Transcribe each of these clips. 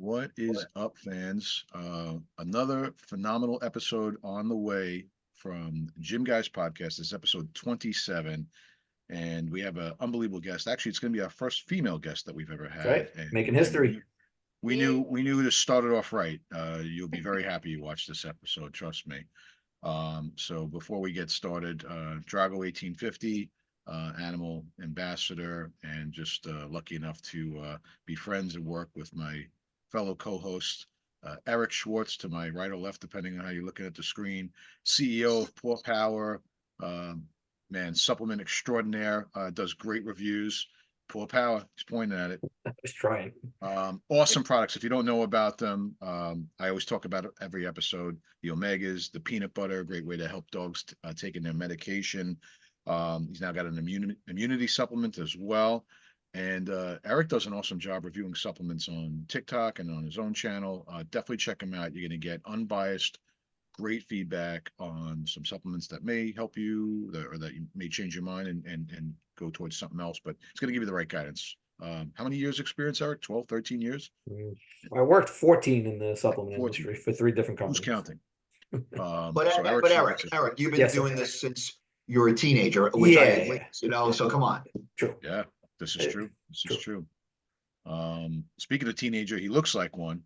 What is up, fans? Another phenomenal episode on the way from Gym Guys Podcast. This is episode 27, and we have an unbelievable guest. Actually, it's going to be our first female guest that we've ever had. Right, and, making history. We knew to start it off right. You'll be very happy you watched this episode. Trust me. So before we get started, Drago 1850, animal ambassador, and just lucky enough to be friends and work with my fellow co-host, Eric Schwartz, to my right or left, depending on how you're looking at the screen, CEO of Paw Power, man, supplement extraordinaire, does great reviews. Paw Power, he's pointing at it. Just trying. Awesome products. If you don't know about them, I always talk about it every episode. The omegas, the peanut butter, great way to help dogs taking their medication. He's now got an immunity supplement as well. And Eric does an awesome job reviewing supplements on TikTok and on his own channel. Definitely check him out. You're going to get unbiased, great feedback on some supplements that may help you or that you may change your mind and go towards something else. But it's going to give you the right guidance. How many years experience, Eric? 12, 13 years? I worked 14 in the supplement 14. industry for 3 different companies. Who's counting? But Eric, you've been doing this since you were a teenager, which so come on. True. Yeah, this is true. This is true. Speaking of teenager, he looks like one.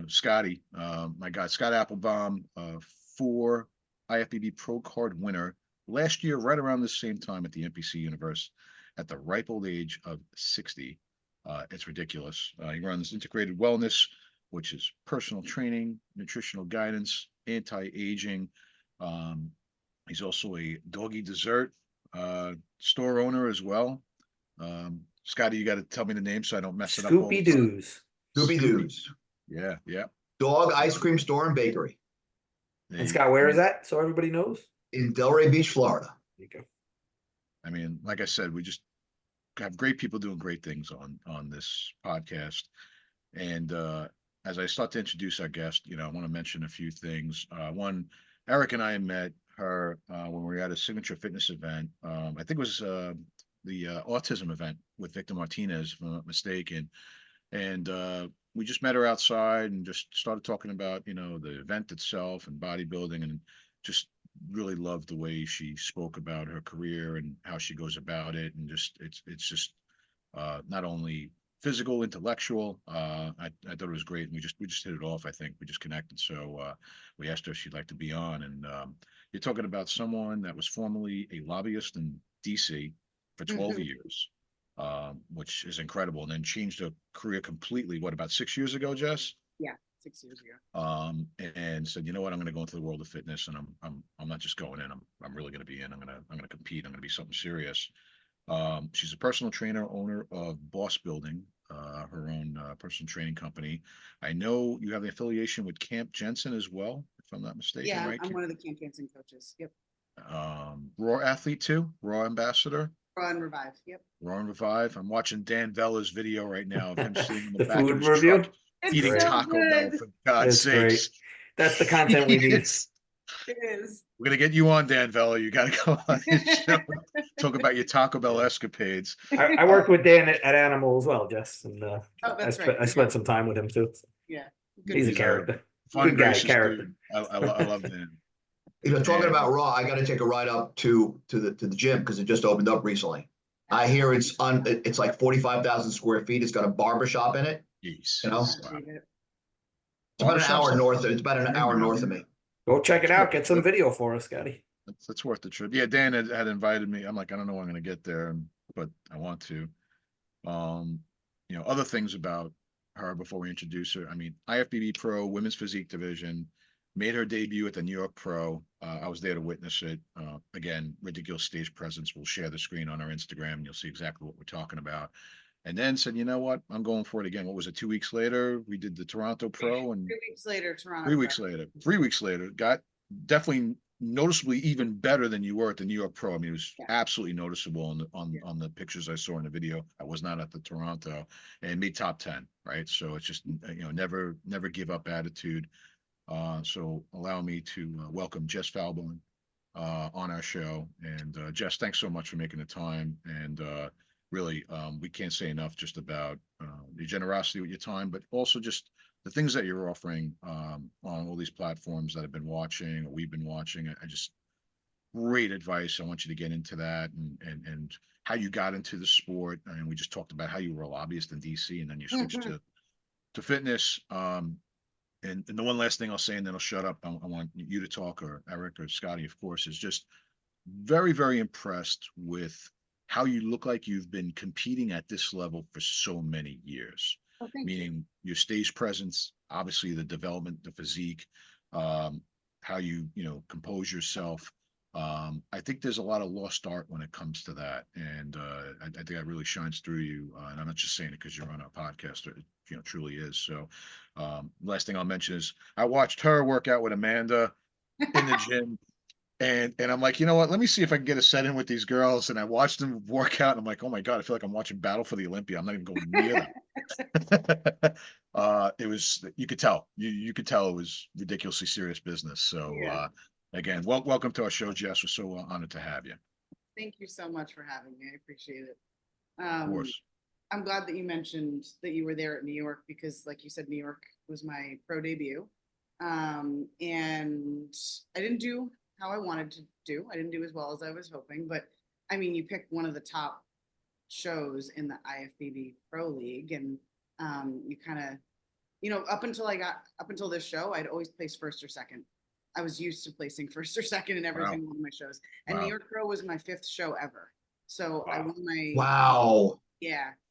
Scotty, my guy, Scott Applebaum, 4 IFBB Pro Card winner last year, right around the same time at the NPC Universe, at the ripe old age of 60. It's ridiculous. He runs integrated wellness, which is personal training, nutritional guidance, anti-aging. He's also a doggy dessert store owner as well. Scotty, you got to tell me the name so I don't mess it up. Scoopy Doos. Scooby Doos. Yeah. Dog ice cream store and bakery. And Scott, where is that? So everybody knows? In Delray Beach, Florida. There you go. I mean, like I said, we just have great people doing great things on this podcast. And as I start to introduce our guest, I want to mention a few things. One, Eric and I met her when we were at a signature fitness event. I think it was the autism event with Victor Martinez, if I'm not mistaken. And we just met her outside and just started talking about, the event itself and bodybuilding, and just really loved the way she spoke about her career and how she goes about it. And just, it's just not only physical, intellectual. I thought it was great. And we just hit it off. I think we just connected. So we asked her if she'd like to be on. And you're talking about someone that was formerly a lobbyist in DC for 12 years, which is incredible. And then changed her career completely. What, about 6 years ago, Jess? Yeah, 6 years ago. And said, you know what, I'm going to go into the world of fitness, and I'm not just going in. I'm really going to be in. I'm going to compete. I'm going to be something serious. She's a personal trainer, owner of Boss Building, her own personal training company. I know you have an affiliation with Camp Jensen as well, if I'm not mistaken. Yeah, right? I'm one of the Camp Jensen coaches. Yep. Raw athlete too, Raw ambassador. Raw and Revive. Yep. Raw and Revive. I'm watching Dan Vella's video right now of him sitting in the The back food of his review? truck eating so Taco Bell, good. for God's It's great. sakes. That's the content we need. Yes. It is. We're gonna get you on, Dan Vella. You gotta go on his show. Talk about your Taco Bell escapades. I worked with Dan at Animal as well, Jess, and That's right. I spent some time with him too. Yeah. He's a character. Fun, Good guy, gracious character. dude. I love Dan. Talking about Raw, I got to take a ride up to the gym because it just opened up recently. I hear it's like 45,000 square feet. It's got a barber shop in it. Jeez. Wow. It's It's about an hour north. It's about an hour north of me. Go check it out. Get some video for us, Scotty. That's worth the trip. Yeah, Dan had invited me. I'm like, I don't know when I'm going to get there, but I want to. Other things about her before we introduce her. I mean, IFBB Pro Women's Physique Division, made her debut at the New York Pro. I was there to witness it. Again, ridiculous stage presence. We'll share the screen on our Instagram, and you'll see exactly what we're talking about. And then said, you know what? I'm going for it again. What was it? 2 weeks later, we did the Toronto Pro, and 3 weeks later, Toronto. 3 weeks later, got definitely noticeably even better than you were at the New York Pro. I mean, it was absolutely noticeable on the pictures I saw in the video. I was not at the Toronto, and made top 10, right? So it's just, never give up attitude. So allow me to welcome Jess Falborn on our show. And Jess, thanks so much for making the time. And really, we can't say enough just about your generosity with your time, but also just the things that you're offering on all these platforms that I've been watching or we've been watching. I just great advice. I want you to get into that and how you got into the sport. And we just talked about how you were a lobbyist in DC and then you switched to fitness. And the one last thing I'll say, and then I'll shut up. I want you to talk, or Eric or Scotty, of course, is just very, very impressed with how you look like you've been competing at this level for so many years. Oh, thank you. Meaning your stage presence, obviously the development, the physique, how you compose yourself. I think there's a lot of lost art when it comes to that, and I think that really shines through you. And I'm not just saying it because you're on a podcast; it truly is. So, last thing I'll mention is I watched her work out with Amanda in the gym. And I'm like, you know what? Let me see if I can get a set in with these girls. And I watched them work out. And I'm like, oh my God, I feel like I'm watching Battle for the Olympia. I'm not even going near them. It was, you could tell, you could tell it was ridiculously serious business. So again, welcome to our show, Jess. We're so honored to have you. Thank you so much for having me. I appreciate it. Of course. I'm glad that you mentioned that you were there at New York because, like you said, New York was my pro debut. And I didn't do how I wanted to do. I didn't do as well as I was hoping, but I mean, you picked one of the top shows in the IFBB Pro League, and you kind of, up until this show, I'd always place first or second. I was used to placing first or second in every single one of my shows, and New York Pro was my 5th show ever. So I won my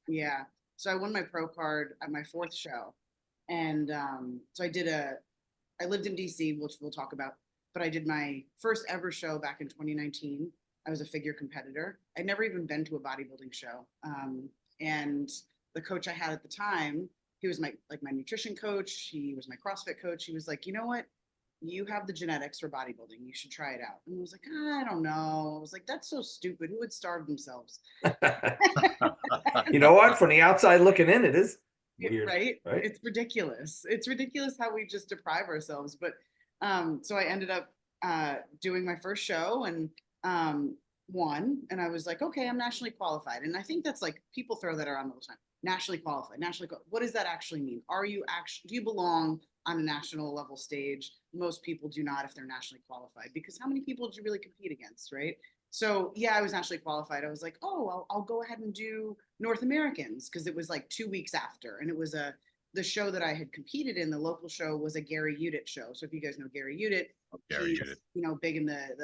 yeah. So I won my pro card at my 4th show, and so I lived in DC, which we'll talk about. But I did my first ever show back in 2019. I was a figure competitor. I'd never even been to a bodybuilding show. And the coach I had at the time, he was my nutrition coach. He was my CrossFit coach. He was like, you know what? You have the genetics for bodybuilding. You should try it out. And I was like, I don't know. I was like, that's so stupid. Who would starve themselves? You know what? From the outside looking in, it is weird, right? It's ridiculous. It's ridiculous how we just deprive ourselves. But so I ended up doing my first show and won. And I was like, okay, I'm nationally qualified. And I think that's like, people throw that around all the time. Nationally qualified, what does that actually mean? Do you belong on a national level stage? Most people do not if they're nationally qualified, because how many people did you really compete against, right? So yeah, I was nationally qualified. I was like, oh, I'll go ahead and do North Americans, because it was like 2 weeks after. And it was the show that I had competed in, the local show, was a Gary Udit show. So if you guys know Gary Udit, he's big in the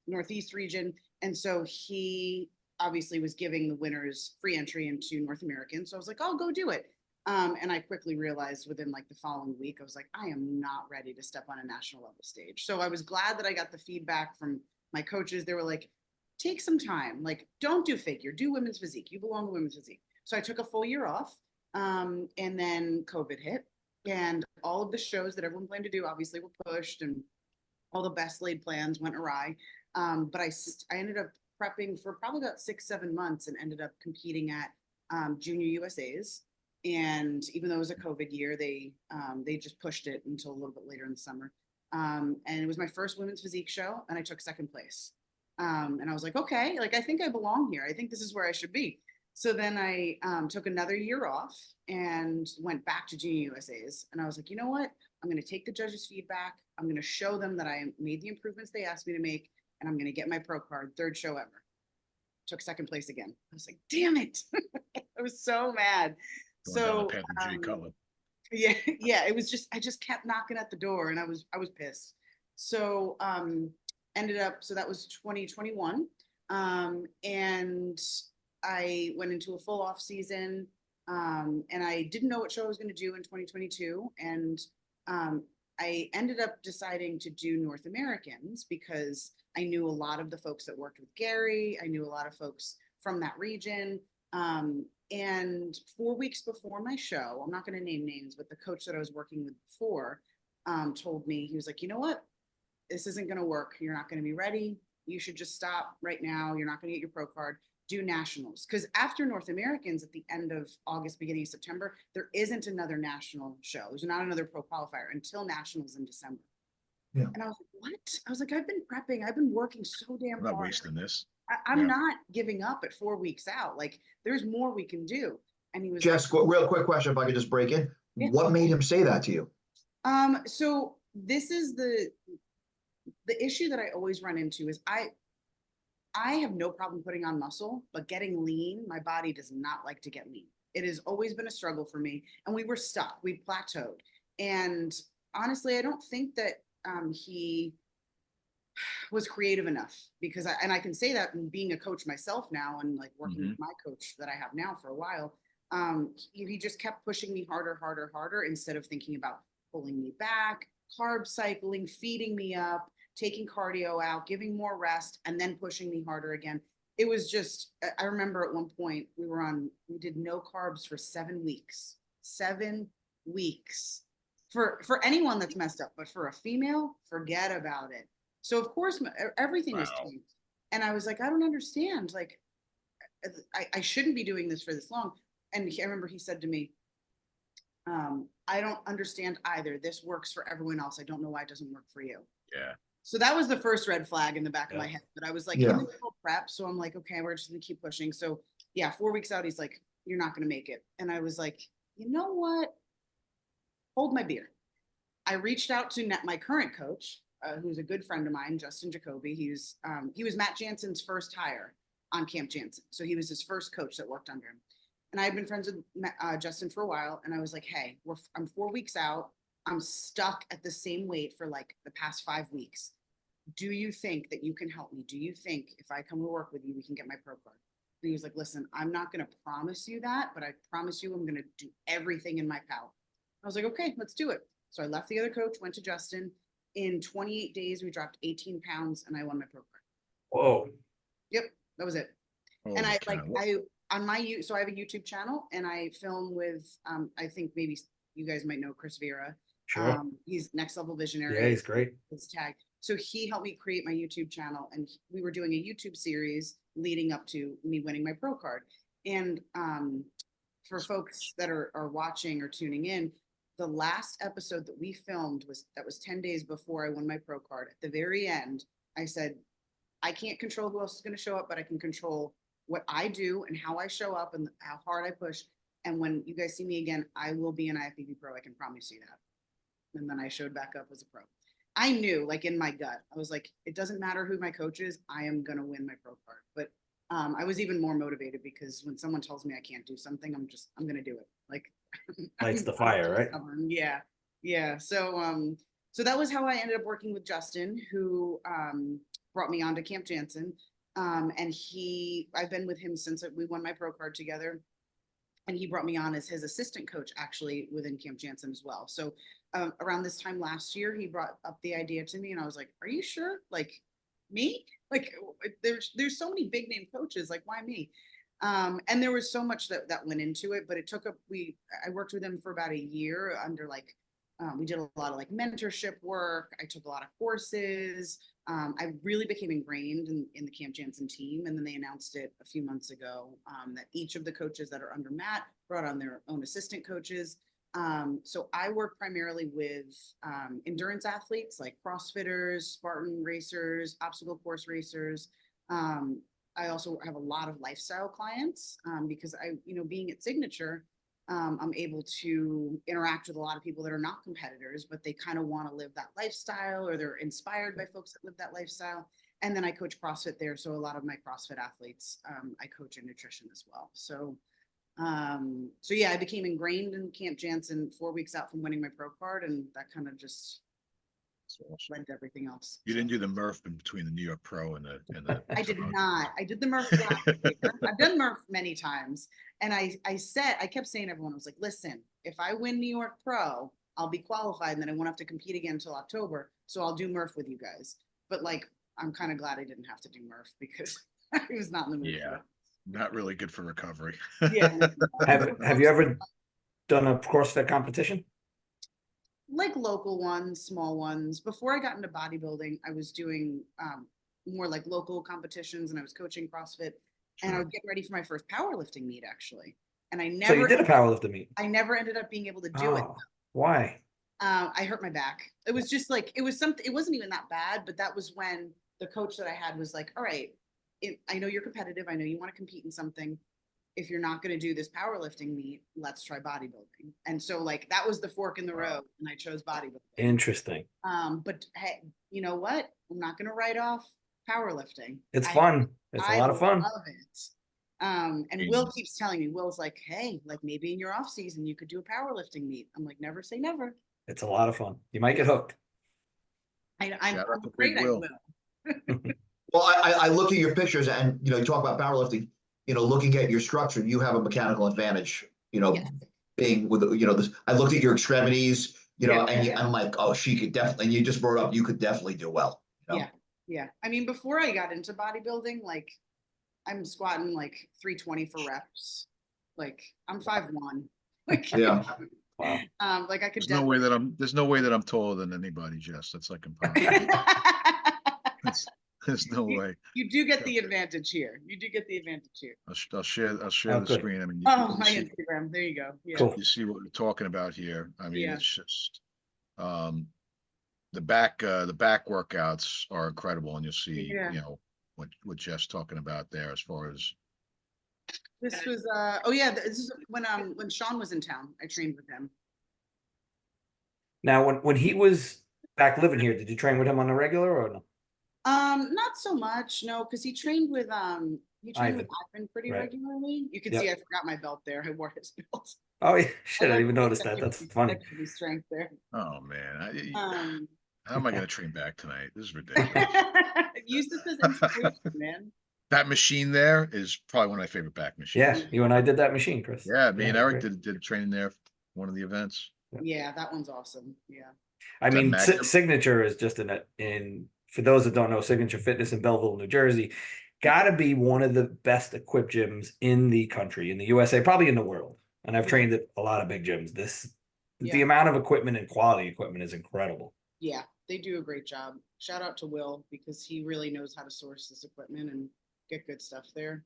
Northeast region. And so he obviously was giving the winners free entry into North American. So I was like, I'll go do it. And I quickly realized within like the following week, I was like, I am not ready to step on a national level stage. So I was glad that I got the feedback from my coaches. They were like, take some time, like, don't do figure, do women's physique. You belong to women's physique. So I took a full year off. And then COVID hit, and all of the shows that everyone planned to do obviously were pushed, and all the best laid plans went awry. But I ended up prepping for probably about 6-7 months and ended up competing at Junior USA's. And even though it was a COVID year, they just pushed it until a little bit later in the summer. And it was my first women's physique show, and I took 2nd place. And I was like, okay, like, I think I belong here. I think this is where I should be. So then I took another year off and went back to Junior USA's. And I was like, you know what? I'm going to take the judges' feedback. I'm going to show them that I made the improvements they asked me to make, and I'm going to get my pro card. 3rd show ever. Took 2nd place again. I was like, damn it. I was so mad. So yeah, it was just, I just kept knocking at the door, and I was pissed. So so that was 2021. And I went into a full off season, and I didn't know what show I was going to do in 2022. And I ended up deciding to do North Americans because I knew a lot of the folks that worked with Gary. I knew a lot of folks from that region. And 4 weeks before my show, I'm not going to name names, but the coach that I was working with before told me, he was like, you know what? This isn't going to work. You're not going to be ready. You should just stop right now. You're not going to get your pro card. Do nationals. Because after North Americans at the end of August, beginning of September, there isn't another national show. There's not another pro qualifier until nationals in December. Yeah. And I was like, what? I was like, I've been prepping. I've been working so damn hard. I'm not wasting this. I'm not giving up at 4 weeks out. Like, there's more we can do. And he was Jess, real quick question, if I could just break in. Yeah. What made him say that to you? So this is the issue that I always run into is I have no problem putting on muscle, but getting lean, my body does not like to get lean. It has always been a struggle for me. And we were stuck, we plateaued. And honestly, I don't think that he was creative enough because I can say that in being a coach myself now and like working with my coach that I have now for a while. He just kept pushing me harder instead of thinking about pulling me back, carb cycling, feeding me up, taking cardio out, giving more rest, and then pushing me harder again. It was just, I remember at one point we did no carbs for 7 weeks. 7 weeks. For anyone that's messed up, but for a female, forget about it. So of course everything was tanked. And I was like, I don't understand. Like, I shouldn't be doing this for this long. And I remember he said to me, I don't understand either. This works for everyone else. I don't know why it doesn't work for you. Yeah. So that was the first red flag in the back of my head. But I was like in the middle of prep. So I'm like, okay, we're just gonna keep pushing. So yeah, 4 weeks out, he's like, you're not gonna make it. And I was like, you know what? Hold my beer. I reached out to my current coach, who's a good friend of mine, Justin Jacoby. He was Matt Jansen's first hire on Camp Jansen. So he was his first coach that worked under him. And I had been friends with Justin for a while. And I was like, hey, I'm 4 weeks out. I'm stuck at the same weight for like the past 5 weeks. Do you think that you can help me? Do you think if I come to work with you, we can get my pro card? And he was like, listen, I'm not going to promise you that, but I promise you I'm going to do everything in my power. I was like, okay, let's do it. So I left the other coach, went to Justin. In 28 days, we dropped 18 pounds and I won my pro card. Whoa. Yep, that was it. And I on my so I have a YouTube channel and I film with I think maybe you guys might know Chris Vera. Sure. He's Next Level Visionary. Yeah, he's great. His tag. So he helped me create my YouTube channel and we were doing a YouTube series leading up to me winning my pro card. And for folks that are watching or tuning in, the last episode that we filmed was 10 days before I won my pro card. At the very end, I said, I can't control who else is going to show up, but I can control what I do and how I show up and how hard I push. And when you guys see me again, I will be an IFBB pro. I can promise you that. And then I showed back up as a pro. I knew, like in my gut, I was like, it doesn't matter who my coach is. I am going to win my pro card. But I was even more motivated because when someone tells me I can't do something, I'm going to do it. Like, Lights the fire, right? Yeah. Yeah. So that was how I ended up working with Justin, who brought me on to Camp Jansen. And I've been with him since we won my pro card together. And he brought me on as his assistant coach actually within Camp Jansen as well. So around this time last year, he brought up the idea to me and I was like, are you sure? Like me? Like there's so many big name coaches, like why me? And there was so much that went into it, but it took I worked with him for about a year under like, we did a lot of like mentorship work. I took a lot of courses. I really became ingrained in the Camp Jansen team. And then they announced it a few months ago that each of the coaches that are under Matt brought on their own assistant coaches. So I work primarily with endurance athletes like CrossFitters, Spartan racers, obstacle course racers. I also have a lot of lifestyle clients because being at Signature, I'm able to interact with a lot of people that are not competitors, but they kind of want to live that lifestyle or they're inspired by folks that live that lifestyle. And then I coach CrossFit there. So a lot of my CrossFit athletes, I coach in nutrition as well. So yeah, I became ingrained in Camp Jansen 4 weeks out from winning my pro card. And that kind of just led to everything else. You didn't do the Murph in between the New York Pro and the. I did not. I did the Murph last year. I've done Murph many times. And I kept saying to everyone, I was like, listen, if I win New York Pro, I'll be qualified and then I won't have to compete again until October. So I'll do Murph with you guys. But like, I'm kind of glad I didn't have to do Murph because I was not in the mood for it. Not really good for recovery. Yeah. Have you ever done a CrossFit competition? Like local ones, small ones. Before I got into bodybuilding, I was doing more like local competitions and I was coaching CrossFit. And I was getting ready for my first powerlifting meet actually. And I never. So you did a powerlifting meet? I never ended up being able to do it. Why? I hurt my back. It was just like, it was something, it wasn't even that bad, but that was when the coach that I had was like, all right, I know you're competitive. I know you want to compete in something. if you're not going to do this powerlifting meet, let's try bodybuilding. And so like that was the fork in the road, and I chose bodybuilding. Interesting. But hey, you know what? I'm not going to write off powerlifting. It's fun. It's a lot of fun. Love it. And Will keeps telling me, Will's like, hey, like maybe in your off season you could do a powerlifting meet. I'm like, never say never. It's a lot of fun. You might get hooked. I'm Shout out to afraid Big I Will. will. Well, I look at your pictures and, you talk about powerlifting, looking at your structure, you have a mechanical advantage, Yes. being with, this, I looked at your extremities, Yeah. and I'm like, oh, she could definitely, and you just brought up, you could definitely do well. Yeah. I mean, before I got into bodybuilding, like I'm squatting like 320 for reps. Like I'm 5'1". Like, Yeah. Wow. like I could There's no way that I'm taller than anybody, Jess. That's like impossible. There's no way. You do get the advantage here. You do get the advantage here. I'll share Oh, the good. screen. I mean, Oh, you my see, Instagram. There you go. Yeah. Cool. you see what we're talking about here. I mean, Yeah. it's just the back workouts are incredible, and you'll see, Yeah. what Jeff's talking about there as far as This was oh yeah, this is when Sean was in town. I trained with him. Now, when he was back living here, did you train with him on a regular or no? Not so much, no, because he trained with Ivan. Ivan pretty Right. regularly. You can Yep. see I forgot my belt there. I wore his belt. Oh yeah, shit! I like didn't even notice that. That's funny. That should be strength there. oh man, Um, how am I going to train back tonight? This is ridiculous. use this as inspiration, man. That machine there is probably one of my favorite back machines. Yeah, you and I did that machine, Chris. Yeah, me and it's Eric great. did training there for one of the events. Yeah, that one's awesome. Yeah. I mean, Magnum? Signature is just in for those that don't know, Signature Fitness in Belleville, New Jersey, got to be one of the best equipped gyms in the country, in the USA, probably in the world. And I've trained at a lot of big gyms. The amount of equipment and quality equipment is incredible. Yeah, they do a great job. Shout out to Will because he really knows how to source this equipment and get good stuff there.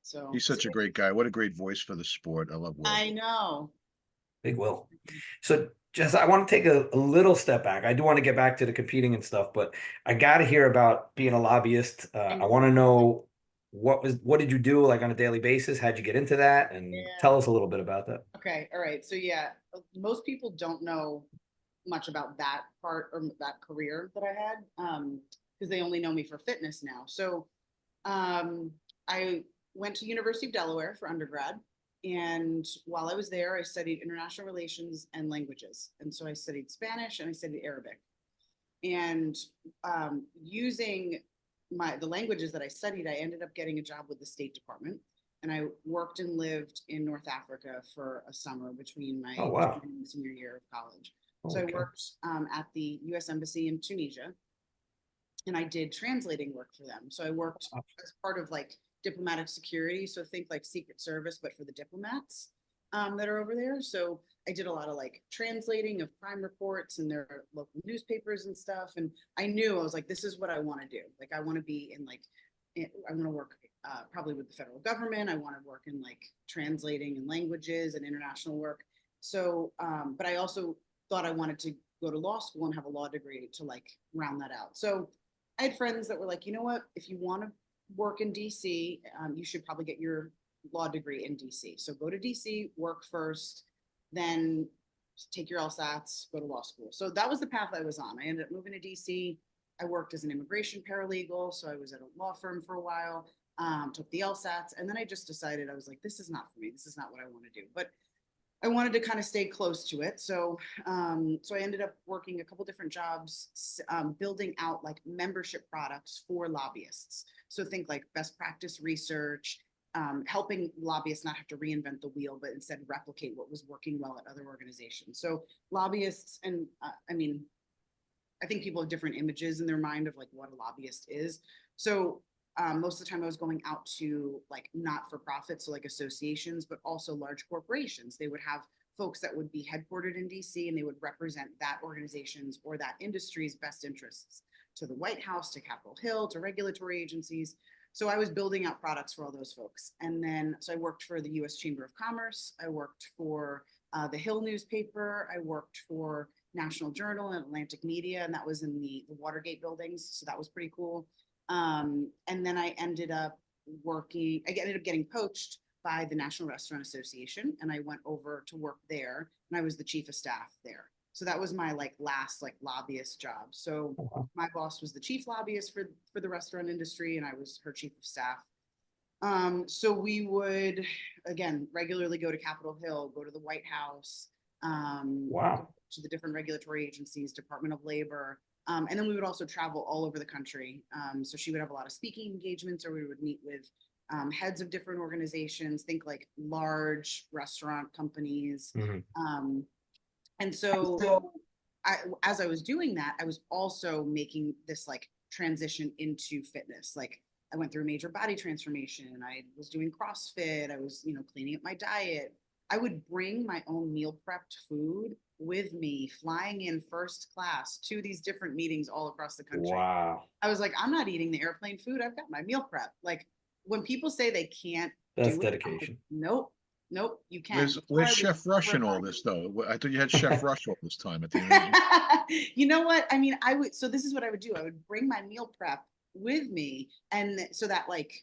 So He's such a great guy. What a great voice for the sport. I love Will. I know. Big Will. So Jess, I want to take a little step back. I do want to get back to the competing and stuff, but I got to hear about being a lobbyist. I want to know what did you do like on a daily basis? How'd you get into that? And tell us a little bit about that. Okay. All right. So yeah, most people don't know much about that part or that career that I had because they only know me for fitness now. So I went to University of Delaware for undergrad. And while I was there, I studied international relations and languages. And so I studied Spanish and I studied Arabic. And using the languages that I studied, I ended up getting a job with the State Department. And I worked and lived in North Africa for a summer between my senior year of college. So I worked at the U.S. Embassy in Tunisia. And I did translating work for them. So I worked as part of like diplomatic security. So think like Secret Service, but for the diplomats that are over there. So I did a lot of like translating of crime reports and their local newspapers and stuff. And I knew, I was like, this is what I want to do. Like, I want to be in like, I want to work probably with the federal government. I want to work in like translating and languages and international work. So, but I also thought I wanted to go to law school and have a law degree to like round that out. So I had friends that were like, you know what, if you want to work in DC, you should probably get your law degree in DC. So go to DC, work first, then take your LSATs, go to law school. So that was the path I was on. I ended up moving to DC. I worked as an immigration paralegal. So I was at a law firm for a while, took the LSATs, and then I just decided, I was like, this is not for me. This is not what I want to do. But I wanted to kind of stay close to it. So, so I ended up working a couple different jobs, building out like membership products for lobbyists. So think like best practice research, helping lobbyists not have to reinvent the wheel, but instead replicate what was working well at other organizations. So lobbyists, and I mean, I think people have different images in their mind of like what a lobbyist is. So most of the time I was going out to like not-for-profit, so like associations, but also large corporations. They would have folks that would be headquartered in DC and they would represent that organization's or that industry's best interests to the White House, to Capitol Hill, to regulatory agencies. So I was building out products for all those folks. And then, so I worked for the US Chamber of Commerce. I worked for the Hill newspaper. I worked for National Journal and Atlantic Media, and that was in the Watergate buildings. So that was pretty cool. And then I ended up working, I ended up getting poached by the National Restaurant Association, and I went over to work there, and I was the chief of staff there. So that was my like last like lobbyist job. So my boss was the chief lobbyist for the restaurant industry, and I was her chief of staff. So we would, again, regularly go to Capitol Hill, go to the White House, Wow. to the different regulatory agencies, Department of Labor. And then we would also travel all over the country. So she would have a lot of speaking engagements, or we would meet with heads of different organizations, think like large restaurant companies. And so as I was doing that, I was also making this like transition into fitness. Like I went through a major body transformation. I was doing CrossFit. I was, cleaning up my diet. I would bring my own meal prepped food with me, flying in first class to these different meetings all across the country. Wow. I was like, I'm not eating the airplane food. I've got my meal prep. Like when people say they can't That's do dedication. it, nope, you can. Where's Chef Rush in all this though? I thought you had Chef Rush all this time at the end. You know what? I mean, so this is what I would do. I would bring my meal prep with me. And so that like,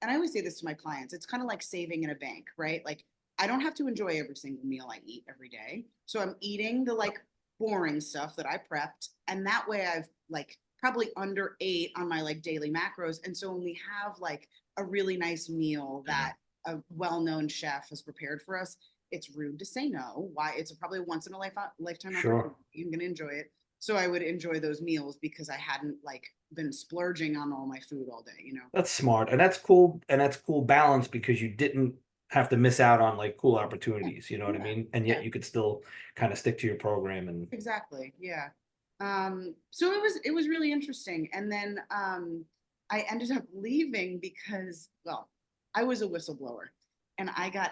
and I always say this to my clients, it's kind of like saving in a bank, right? Like I don't have to enjoy every single meal I eat every day. So I'm eating the like boring stuff that I prepped. And that way I've like probably under ate on my like daily macros. And so when we have like a really nice meal that a well-known chef has prepared for us, it's rude to say no. Why? It's probably once in a lifetime Sure. opportunity. I'm going to enjoy it. So I would enjoy those meals because I hadn't like been splurging on all my food all day, That's smart. And that's cool. And that's cool balance because you didn't have to miss out on like cool opportunities, you know what I mean? And yet you could still kind of stick to your program and Exactly. Yeah. So it was really interesting. And then I ended up leaving because, well, I was a whistleblower and I got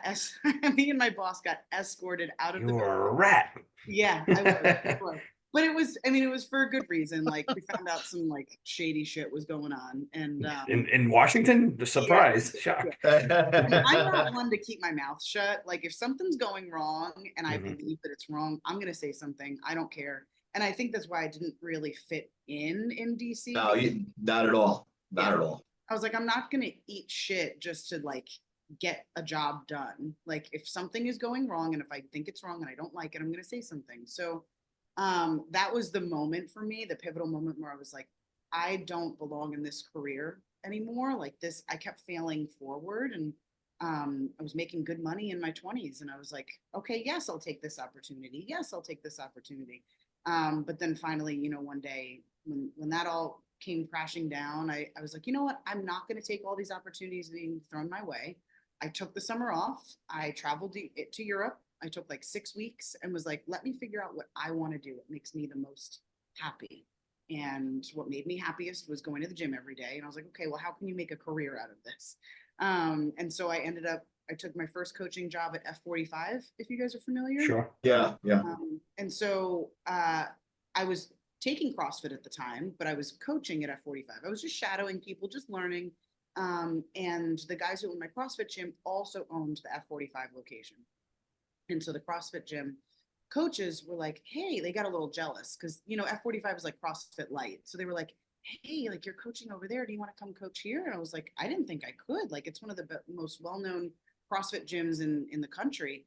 me and my boss got escorted out of the building. you're a rat. Yeah, I was. But it was for a good reason. Like we found out some like shady shit was going on. And In Washington, the surprise, shock. I'm not one to keep my mouth shut. Like if something's going wrong and I believe that it's wrong, I'm gonna say something. I don't care. And I think that's why I didn't really fit in DC. No, not at all. Not at all. I was like, I'm not gonna eat shit just to like get a job done. Like if something is going wrong and if I think it's wrong and I don't like it, I'm gonna say something. So that was the moment for me, the pivotal moment where I was like, I don't belong in this career anymore. Like this, I kept failing forward, and I was making good money in my 20s, and I was like, okay, yes, I'll take this opportunity. Yes, I'll take this opportunity. But then finally, one day when that all came crashing down, I was like, you know what? I'm not going to take all these opportunities being thrown my way. I took the summer off. I traveled to Europe. I took like 6 weeks and was like, let me figure out what I want to do. What makes me the most happy. And what made me happiest was going to the gym every day. And I was like, okay, well, how can you make a career out of this? And so I took my first coaching job at F45, if you guys are familiar. Sure. Yeah. And so I was taking CrossFit at the time, but I was coaching at F45. I was just shadowing people, just learning. And the guys who owned my CrossFit gym also owned the F45 location. And so the CrossFit gym coaches were like, hey, they got a little jealous because, F45 is like CrossFit light. So they were like, hey, like you're coaching over there. Do you want to come coach here? And I was like, I didn't think I could. Like it's one of the most well-known CrossFit gyms in the country.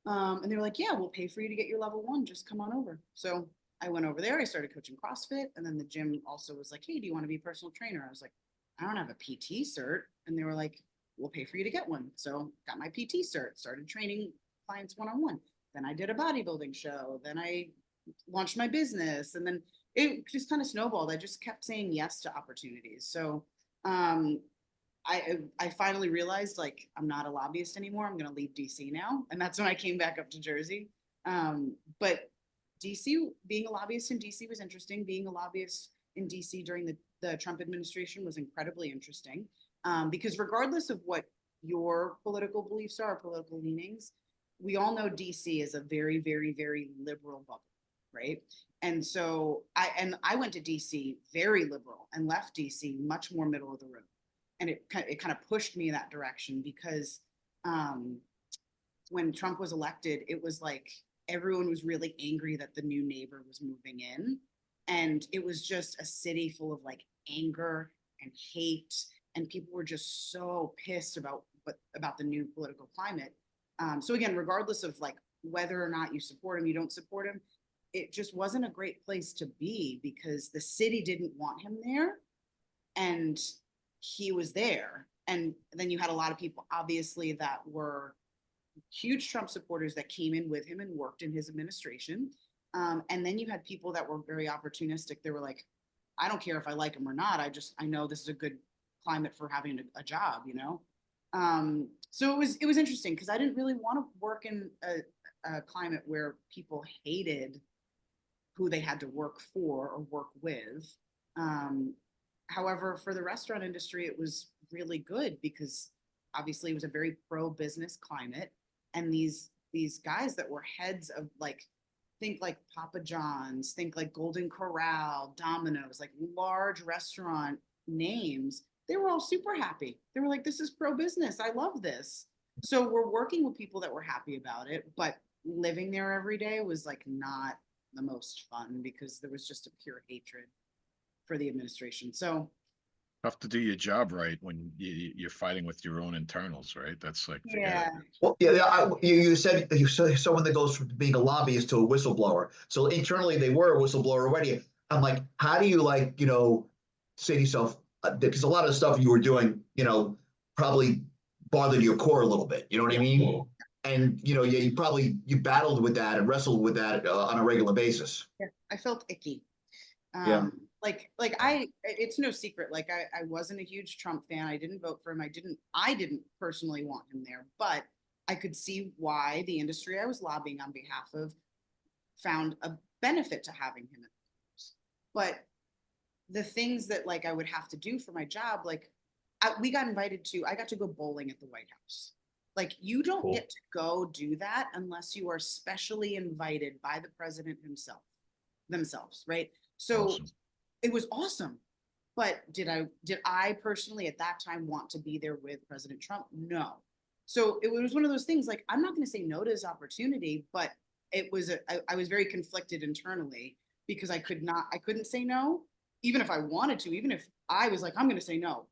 And they were like, yeah, we'll pay for you to get your level 1. Just come on over. So I went over there. I started coaching CrossFit. And then the gym also was like, hey, do you want to be a personal trainer? I was like, I don't have a PT cert. And they were like, we'll pay for you to get one. So got my PT cert, started training clients one-on-one. Then I did a bodybuilding show. Then I launched my business. And then it just kind of snowballed. I just kept saying yes to opportunities. So I finally realized like I'm not a lobbyist anymore. I'm going to leave DC now. And that's when I came back up to Jersey. But DC, being a lobbyist in DC was interesting. Being a lobbyist in DC during the Trump administration was incredibly interesting. Because regardless of what your political beliefs are, political leanings, we all know DC is a very, very, very liberal bubble, right? And so I went to DC very liberal and left DC much more middle of the road. And it kind of pushed me in that direction because when Trump was elected, it was like everyone was really angry that the new neighbor was moving in. And it was just a city full of like anger and hate and people were just so pissed about the new political climate. So again, regardless of like whether or not you support him, you don't support him, it just wasn't a great place to be because the city didn't want him there, and he was there. And then you had a lot of people, obviously, that were huge Trump supporters that came in with him and worked in his administration. And then you had people that were very opportunistic. They were like, I don't care if I like him or not. I know this is a good climate for having a job, you know? So it was interesting because I didn't really want to work in a climate where people hated who they had to work for or work with. However, for the restaurant industry, it was really good because obviously it was a very pro-business climate. And these guys that were heads of like, think like Papa John's, think like Golden Corral, Domino's, like large restaurant names, they were all super happy. They were like, this is pro-business. I love this. So we're working with people that were happy about it, but living there every day was like not the most fun because there was just a pure hatred for the administration. So Tough to do your job right when you're fighting with your own internals, right? That's like, yeah, Well, yeah, you said someone that goes from being a lobbyist to a whistleblower. So internally, they were a whistleblower already. I'm like, how do you like, say to yourself, because a lot of the stuff you were doing, probably bothered your core a little bit. You know what I mean? And you battled with that and wrestled with that on a regular basis. yeah, I felt icky. Yeah. It's no secret. Like I wasn't a huge Trump fan. I didn't vote for him. I didn't personally want him there, but I could see why the industry I was lobbying on behalf of found a benefit to having him. But the things that like I would have to do for my job, like I got to go bowling at the White House. Like you don't Cool. get to go do that unless you are specially invited by the president themselves, right? So awesome. it was awesome. But did I personally at that time want to be there with President Trump? No. So it was one of those things like I'm not going to say no to this opportunity, but I was very conflicted internally because I couldn't say no, even if I wanted to, even if I was like, I'm going to say no.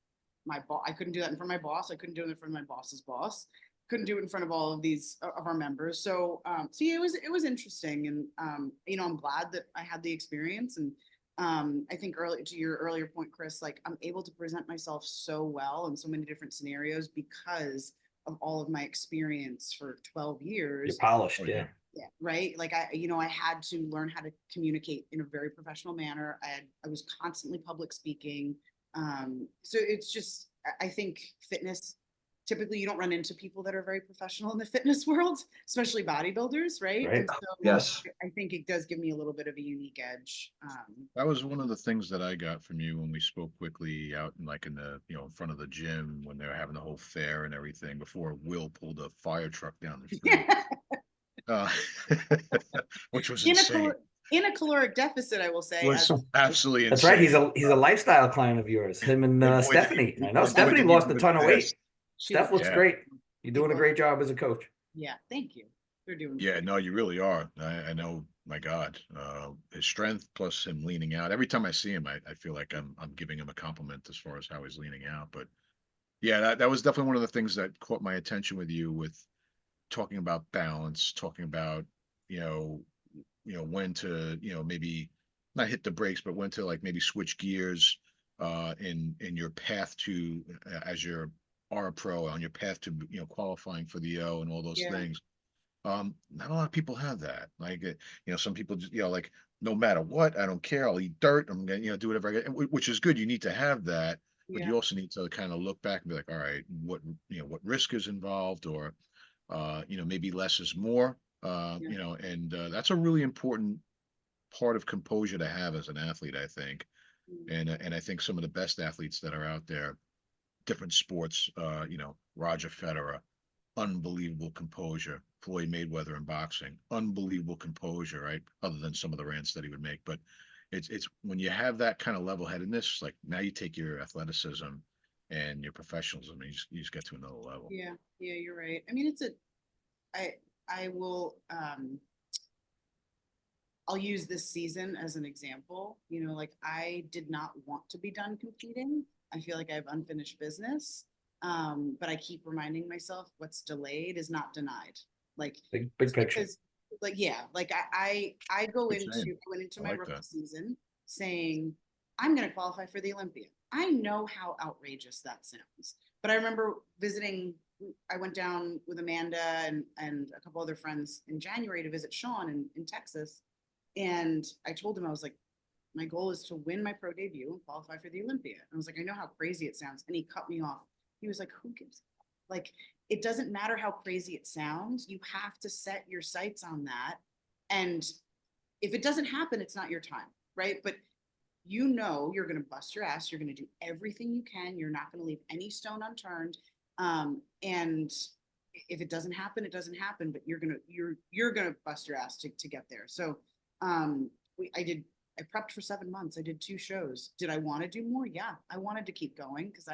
I couldn't do that in front of my boss. I couldn't do it in front of my boss's boss. Couldn't do it in front of all of these of our members. So, yeah, it was interesting. And, I'm glad that I had the experience. And I think to your earlier point, Chris, like I'm able to present myself so well in so many different scenarios because of all of my experience for 12 years. You're polished, yeah. Yeah, right. Like I had to learn how to communicate in a very professional manner. I was constantly public speaking. So it's just, I think fitness, typically you don't run into people that are very professional in the fitness world, especially bodybuilders, right? Right. And so Yes. I think it does give me a little bit of a unique edge. That was one of the things that I got from you when we spoke quickly out in like in the, in front of the gym when they were having the whole fair and everything before Will pulled a fire truck down the street. Which was insane. In a caloric deficit, I will say. Was absolutely That's insane. right. He's a lifestyle client of yours. Him and boy, Stephanie. I know boy, Stephanie did he lost a do it ton of weight. fast. Steph looks Yeah. great. You're doing a great job as a coach. Yeah, thank you. They're doing Yeah, great. no, you really are. I know, my God, his strength plus him leaning out. Every time I see him, I feel like I'm giving him a compliment as far as how he's leaning out. But yeah, that was definitely one of the things that caught my attention with you with talking about balance, talking about, when to, maybe not hit the brakes, but when to like maybe switch gears in your path to as your R pro on your path to qualifying for the O and all those Yeah. things. Not a lot of people have that. Like, some people just, like, no matter what, I don't care. I'll eat dirt. I'm gonna, do whatever I get, which is good. You need to have that, but Yeah. you also need to kind of look back and be like, all right, what risk is involved, or, maybe less is more. Yeah. And that's a really important part of composure to have as an athlete, I think. And I think some of the best athletes that are out there, different sports, Roger Federer, unbelievable composure. Floyd Mayweather in boxing, unbelievable composure, right? Other than some of the rants that he would make, but it's when you have that kind of level-headedness, like now you take your athleticism and your professionalism, and you just get to another level. Yeah, you're right. I mean, I will, I'll use this season as an example. Like I did not want to be done competing. I feel like I have unfinished business. But I keep reminding myself what's delayed is not denied. Like Big just picture. because, like, yeah, like I go Good into, saying. I went into I my like rookie that. season saying, I'm going to qualify for the Olympia. I know how outrageous that sounds, but I remember visiting, I went down with Amanda and a couple other friends in January to visit Sean in Texas. And I told him, I was like, my goal is to win my pro debut and qualify for the Olympia. And I was like, I know how crazy it sounds. And he cut me off. He was like, who gives a fuck? Like, it doesn't matter how crazy it sounds. You have to set your sights on that. And if it doesn't happen, it's not your time, right? But you know you're going to bust your ass. You're going to do everything you can. You're not going to leave any stone unturned. And if it doesn't happen, it doesn't happen. But you're gonna bust your ass to get there. So I prepped for 7 months. I did 2 shows. Did I want to do more? Yeah, I wanted to keep going because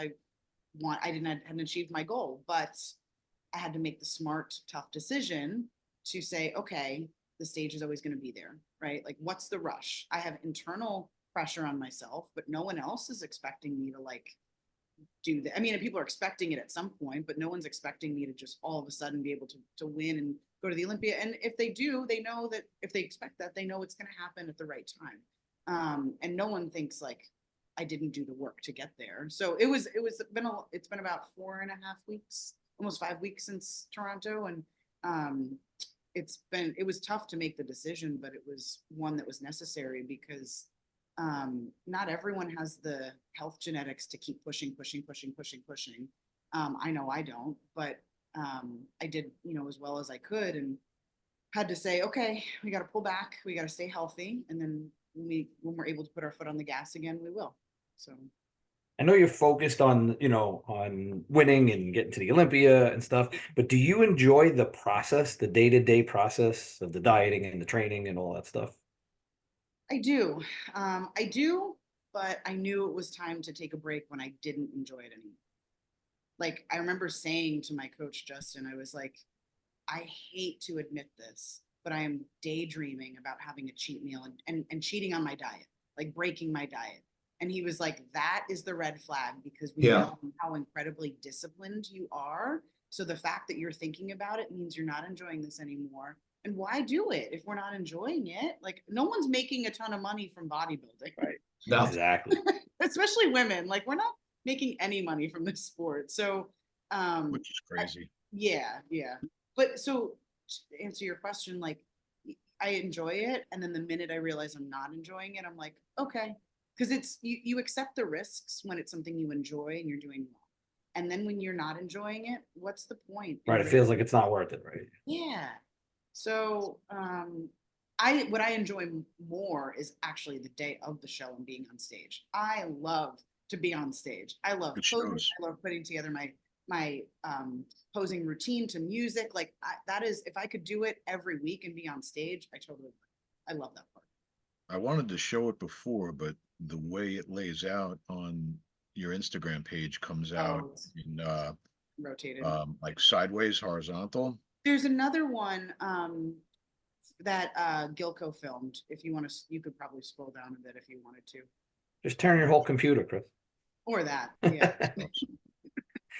hadn't achieved my goal, but I had to make the smart, tough decision to say, okay, the stage is always going to be there, right? Like, what's the rush? I have internal pressure on myself, but no one else is expecting me to like do that. I mean, people are expecting it at some point, but no one's expecting me to just all of a sudden be able to win and go to the Olympia. And if they do, they know that if they expect that, they know it's going to happen at the right time. And no one thinks like I didn't do the work to get there. So it's been about 4.5 weeks, almost 5 weeks since Toronto. And it was tough to make the decision, but it was one that was necessary because not everyone has the health genetics to keep pushing. I know I don't, but I did, as well as I could, and had to say, okay, we got to pull back, we got to stay healthy, and then when we're able to put our foot on the gas again, we will. So I know you're focused on, on winning and getting to the Olympia and stuff, but do you enjoy the process, the day-to-day process of the dieting and the training and all that stuff? I do. I do, but I knew it was time to take a break when I didn't enjoy it anymore. Like, I remember saying to my coach, Justin, I was like, I hate to admit this, but I am daydreaming about having a cheat meal and cheating on my diet, like breaking my diet. And he was like, that is the red flag because we know how incredibly disciplined you are. So the fact that you're thinking about it means you're not enjoying this anymore. And why do it if we're not enjoying it? Like, no one's making a ton of money from bodybuilding. Right. No. Exactly. Especially women. Like, we're not making any money from this sport. So Which is crazy. yeah. But so to answer your question, like, I enjoy it. And then the minute I realize I'm not enjoying it, I'm like, okay. Because it's you accept the risks when it's something you enjoy and you're doing well. And then when you're not enjoying it, what's the point? Right. It feels like it's not worth it, right? Yeah. So what I enjoy more is actually the day of the show and being on stage. I love to be on stage. I love posing. I love putting together my posing routine to music. Like, that is, if I could do it every week and be on stage, I love that part. I wanted to show it before, but the way it lays out on your Instagram page comes out in rotated, like sideways, horizontal. There's another one that Gilco filmed. If you want to, you could probably scroll down a bit if you wanted to. Just turn your whole computer, Chris. Or that, yeah.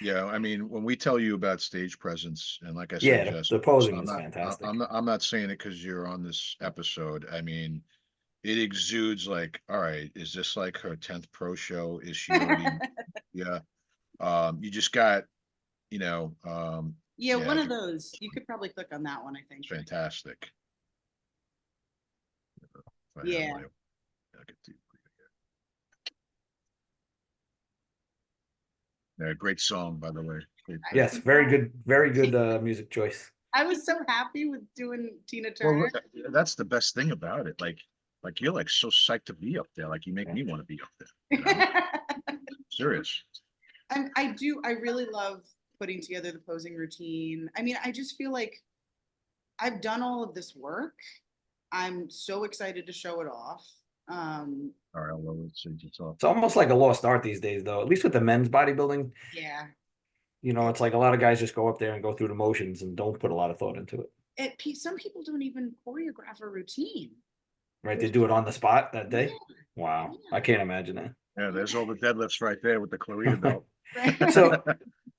Yeah, I mean, when we tell you about stage presence, and like I said, Jess, the posing is fantastic. I'm not saying it because you're on this episode. I mean, it exudes like, all right, is this like her 10th pro show? Is she already? Yeah. You just got, one of those. You could probably click on that one, I think. It's fantastic. Yeah. Yeah, great song, by the way. Yes, very good music choice. I was so happy with doing Tina Turner. Well, that's the best thing about it. Like you're like so psyched to be up there. Like, you make me want to be up there. Serious. And I really love putting together the posing routine. I mean, I just feel like I've done all of this work. I'm so excited to show it off. All right, let's see. It's almost like a lost art these days, though, at least with the men's bodybuilding. Yeah. It's like a lot of guys just go up there and go through the motions and don't put a lot of thought into it. Some people don't even choreograph a routine. Right, they do it on the spot that day. Yeah. Wow, I can't imagine that. Yeah, there's all the deadlifts right there with the Clarita belt. Right. So,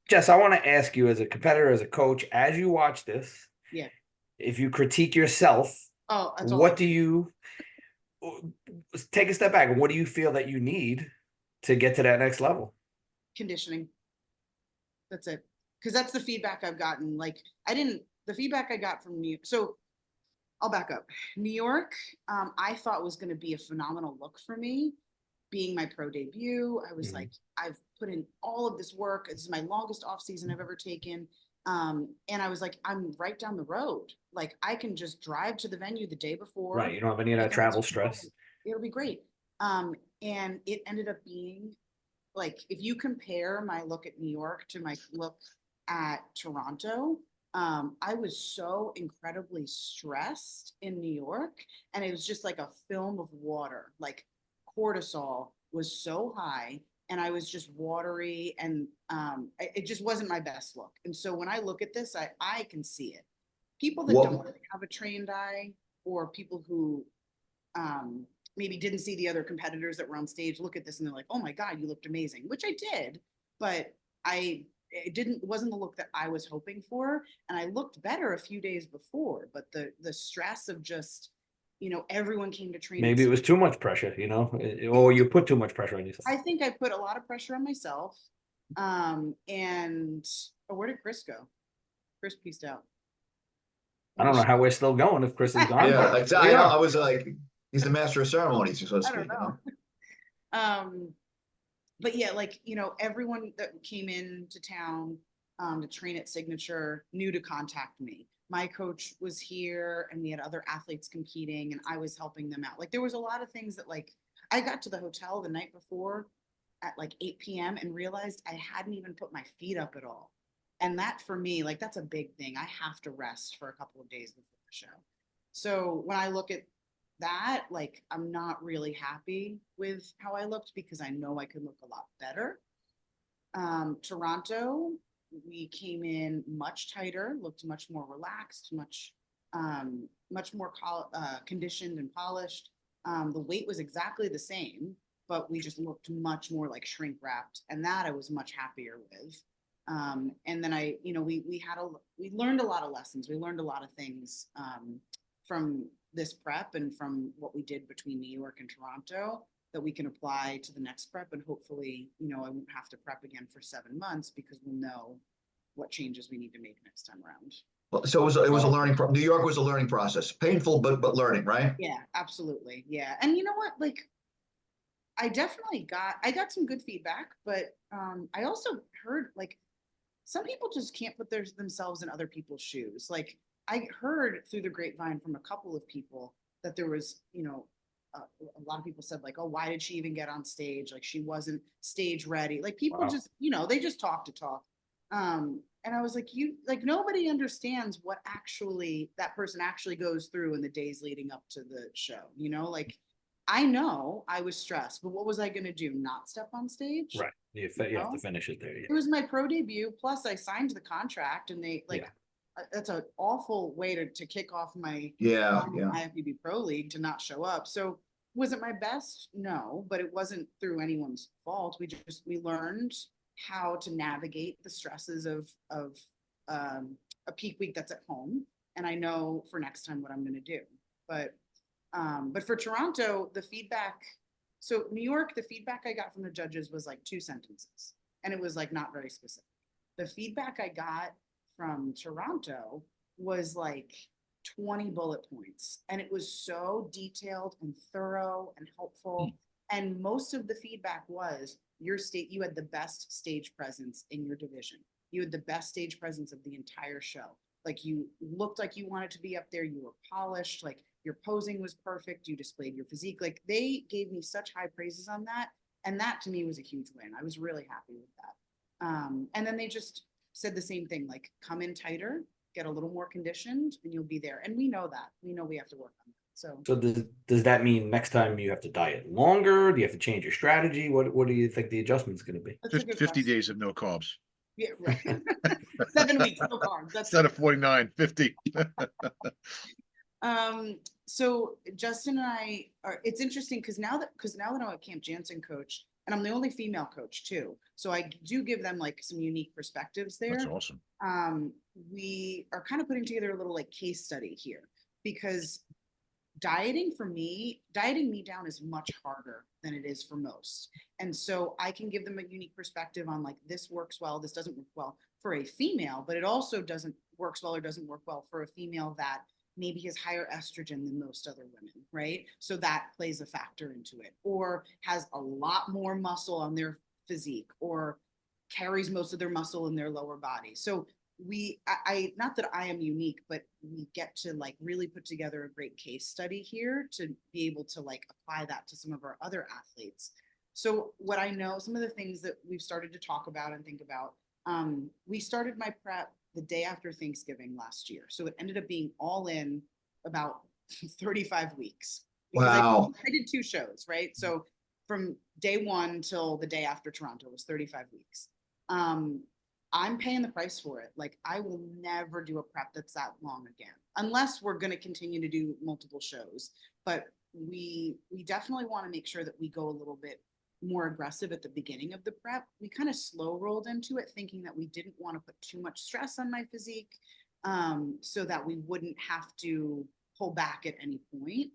Jess, I want to ask you as a competitor, as a coach, as you watch this, Yeah. if you critique yourself, Oh, that's all. what do you take a step back? What do you feel that you need to get to that next level? Conditioning. That's it. Because that's the feedback I've gotten. Like the feedback I got from so I'll back up. New York, I thought was going to be a phenomenal look for me. Being my pro debut, I was like, I've put in all of this work. This is my longest off season I've ever taken. And I was like, I'm right down the road. Like I can just drive to the venue the day before. Right. You don't have any of that travel stress. It'll be great. And it ended up being like, if you compare my look at New York to my look at Toronto, I was so incredibly stressed in New York, and it was just like a film of water. Like cortisol was so high, and I was just watery, and it just wasn't my best look. And so when I look at this, I can see it. People that What- don't have a trained eye, or people who maybe didn't see the other competitors that were on stage look at this and they're like, oh my God, you looked amazing, which I did, but it wasn't the look that I was hoping for. And I looked better a few days before, but the stress of just, everyone came to train. Maybe it was too much pressure, or you put too much pressure on yourself. I think I put a lot of pressure on myself. Where did Chris go? Chris pieced out. I don't know how we're still going if Chris is gone. Yeah, but exactly. we are. I was like, he's the master of ceremonies, so to I speak. don't know. But yeah, like, everyone that came into town to train at Signature knew to contact me. My coach was here and we had other athletes competing and I was helping them out. Like there was a lot of things that like, I got to the hotel the night before at like 8 p.m. and realized I hadn't even put my feet up at all. And that for me, like that's a big thing. I have to rest for a couple of days before the show. So when I look at that, like I'm not really happy with how I looked because I know I could look a lot better. Toronto, we came in much tighter, looked much more relaxed, much more conditioned and polished. The weight was exactly the same, but we just looked much more like shrink wrapped, and that I was much happier with. And then we learned a lot of lessons. We learned a lot of things from this prep and from what we did between New York and Toronto that we can apply to the next prep. And hopefully, I won't have to prep again for 7 months because we'll know what changes we need to make next time around. So it was a learning. New York was a learning process, painful but learning, right? Yeah, absolutely. Yeah, and you know what? Like, I got some good feedback, but I also heard like some people just can't put themselves in other people's shoes. Like I heard through the grapevine from a couple of people that there was, a lot of people said like, oh, why did she even get on stage? Like she wasn't stage ready. Like people Wow. just, they just talk to talk. And I was like, nobody understands what actually that person actually goes through in the days leading up to the show. Like I know I was stressed, but what was I going to do? Not step on stage? Right. You have to finish it there. Yeah. It was my pro debut. Plus I signed the contract and they like, that's an awful way to kick off my IFBB Pro League to not show up. So was it my best? No, but it wasn't through anyone's fault. We learned how to navigate the stresses of a peak week that's at home. And I know for next time what I'm going to do. But for Toronto, the feedback, so New York, the feedback I got from the judges was like 2 sentences and it was like not very specific. The feedback I got from Toronto was like 20 bullet points and it was so detailed and thorough and helpful. And most of the feedback was you had the best stage presence in your division. You had the best stage presence of the entire show. Like you looked like you wanted to be up there. You were polished. Like your posing was perfect. You displayed your physique. Like they gave me such high praises on that. And that to me was a huge win. I was really happy with that. And then they just said the same thing, like come in tighter, get a little more conditioned and you'll be there. And we know that. We know we have to work on that. So does that mean next time you have to diet longer? Do you have to change your strategy? What do you think the adjustment's going to be? 50 days of no carbs. Yeah, right. 7 weeks, no carbs. That's instead of 49, 50. So Justin and I it's interesting because now that I'm a Camp Jansen coach, and I'm the only female coach too. So I do give them like some unique perspectives there. That's awesome. We are kind of putting together a little like case study here, because dieting me down is much harder than it is for most. And so I can give them a unique perspective on like, this works well, this doesn't work well for a female, but it also doesn't works well or doesn't work well for a female that maybe has higher estrogen than most other women, right? So that plays a factor into it, or has a lot more muscle on their physique, or carries most of their muscle in their lower body. So I not that I am unique, but we get to like really put together a great case study here to be able to like apply that to some of our other athletes. So what I know, some of the things that we've started to talk about and think about, we started my prep the day after Thanksgiving last year. So it ended up being all in about 35 weeks. Wow. I did 2 shows, right? So from day 1 till the day after Toronto was 35 weeks. I'm paying the price for it. Like, I will never do a prep that's that long again, unless we're going to continue to do multiple shows. But we definitely want to make sure that we go a little bit more aggressive at the beginning of the prep. We kind of slow rolled into it, thinking that we didn't want to put too much stress on my physique, so that we wouldn't have to pull back at any point.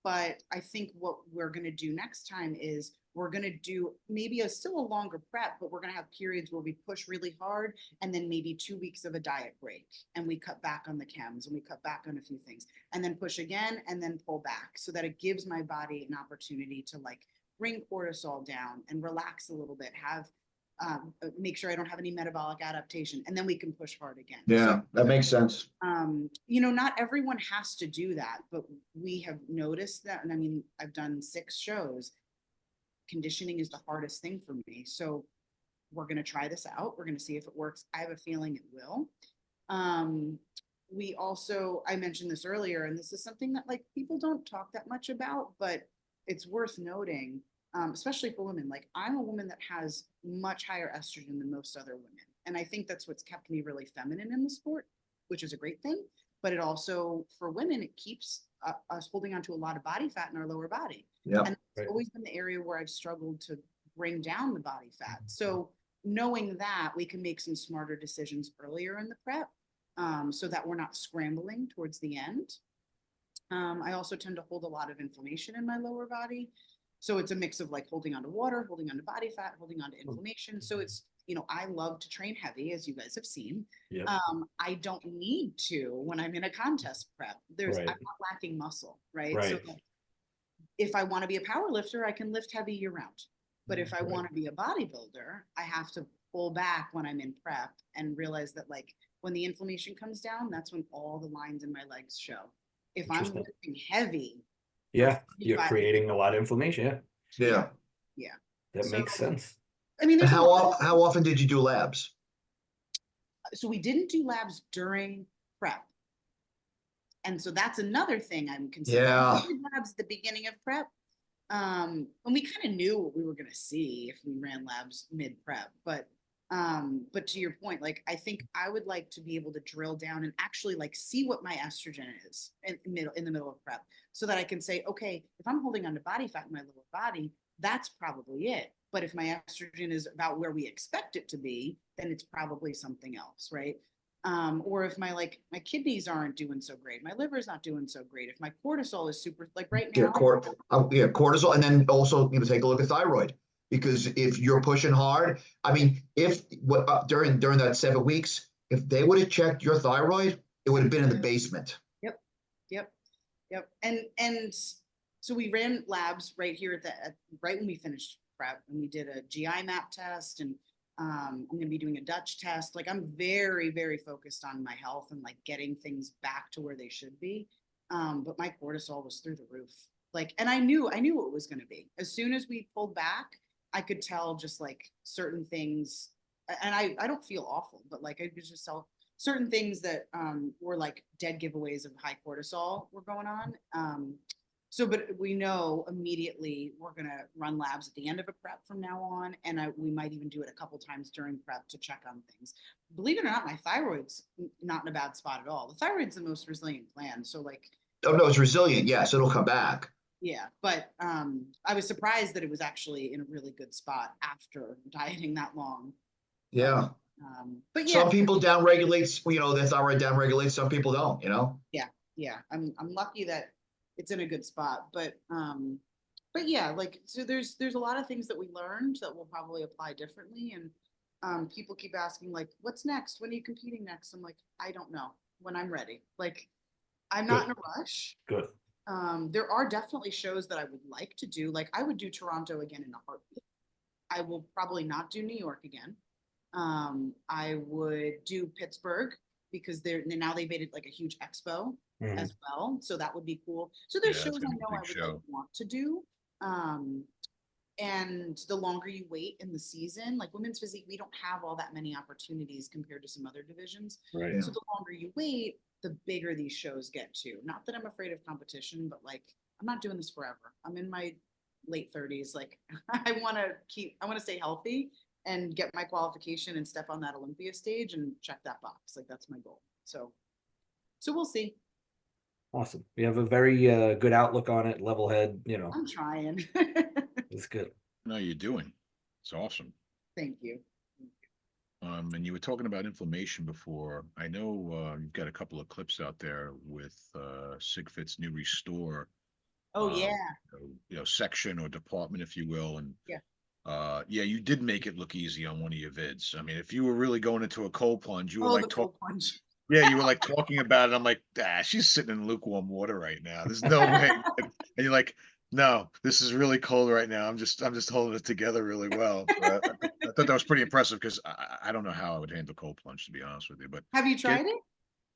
But I think what we're going to do next time is we're going to do maybe still a longer prep, but we're going to have periods where we push really hard, and then maybe 2 weeks of a diet break, and we cut back on the chems, and we cut back on a few things, and then push again, and then pull back, so that it gives my body an opportunity to like bring cortisol down and relax a little bit, have make sure I don't have any metabolic adaptation, and then we can push hard again. Yeah, So, that makes sense. not everyone has to do that, but we have noticed that. And I mean, I've done 6 shows. Conditioning is the hardest thing for me. So we're going to try this out. We're going to see if it works. I have a feeling it will. We also, I mentioned this earlier, and this is something that like people don't talk that much about, but it's worth noting, especially for women. Like, I'm a woman that has much higher estrogen than most other women. And I think that's what's kept me really feminine in the sport, which is a great thing. But it also, for women, it keeps us holding on to a lot of body fat in our lower body. Yeah. And it's always been the area where I've struggled to bring down the body fat. So knowing that, we can make some smarter decisions earlier in the prep, so that we're not scrambling towards the end. I also tend to hold a lot of inflammation in my lower body. So it's a mix of like holding on to water, holding on to body fat, holding on to inflammation. So it's, I love to train heavy, as you guys have seen. Yep. I don't need to when I'm in a contest prep. I'm not lacking muscle, right? So if I want to be a power lifter, I can lift heavy year round. But if I want to be a bodybuilder, I have to pull back when I'm in prep and realize that like when the inflammation comes down, that's when all the lines in my legs show. If I'm lifting heavy, you're creating a lot of inflammation. Yeah. That makes sense. I mean, how often did you do labs? So we didn't do labs during prep. And so that's another thing I'm considering. Yeah. We did labs at the beginning of prep. And we kind of knew what we were going to see if we ran labs mid-prep. But to your point, like, I think I would like to be able to drill down and actually like see what my estrogen is in the middle of prep, so that I can say, okay, if I'm holding on to body fat in my lower body, that's probably it. But if my estrogen is about where we expect it to be, then it's probably something else, right? Or if my kidneys aren't doing so great, my liver's not doing so great, if my cortisol is super, like right now. Cortisol, and then also take a look at thyroid, because if you're pushing hard, I mean, during that 7 weeks, if they would have checked your thyroid, it would have been in the basement. Yep. And so we ran labs right here right when we finished prep, and we did a GI map test, and I'm going to be doing a Dutch test. Like, I'm very, very focused on my health and like getting things back to where they should be. But my cortisol was through the roof. Like, and I knew what it was going to be. As soon as we pulled back, I could tell just like certain things, and I don't feel awful, but like I could just tell certain things that were like dead giveaways of high cortisol were going on. But we know immediately we're going to run labs at the end of a prep from now on. And we might even do it a couple times during prep to check on things. Believe it or not, my thyroid's not in a bad spot at all. The thyroid's the most resilient gland. So like. Oh, no, it's resilient. Yes, it'll come back. Yeah, but I was surprised that it was actually in a really good spot after dieting that long. Yeah. But yeah, Some people downregulate, the thyroid downregulates, some people don't. yeah, I'm lucky that it's in a good spot. But yeah, like so there's a lot of things that we learned that we'll probably apply differently. And people keep asking like, what's next? When are you competing next? I'm like, I don't know. When I'm ready. Like, I'm not in Good. a rush. Good. There are definitely shows that I would like to do. Like I would do Toronto again in a heartbeat. I will probably not do New York again. I would do Pittsburgh because now they've made it like a huge expo Mhm. as well. So that would be cool. So there's Yeah, it's shows I gonna be know a I big would like show. want to do. Um, and the longer you wait in the season, like women's physique, we don't have all that many opportunities compared to some other divisions. Right. Yeah. So the longer you wait, the bigger these shows get too. Not that I'm afraid of competition, but like I'm not doing this forever. I'm in my late 30s. Like I want to stay healthy and get my qualification and step on that Olympia stage and check that box. Like that's my goal. So we'll see. Awesome. You have a very good outlook on it, level head, I'm trying. it's good. No, you're doing. It's awesome. Thank you. And you were talking about inflammation before. I know you've got a couple of clips out there with SigFit's new Restore, Oh yeah. section or department, if you will. And Yeah. yeah, you did make it look easy on one of your vids. I mean, if you were really going into a cold plunge, you were Oh, like the cold plunge. yeah, you were like talking about it. I'm like, she's sitting in lukewarm water right now. There's no way. And you're like, no, this is really cold right now. I'm just holding it together really well. So I thought that was pretty impressive because I don't know how I would handle cold plunge, to be honest with you. But Have you get tried it?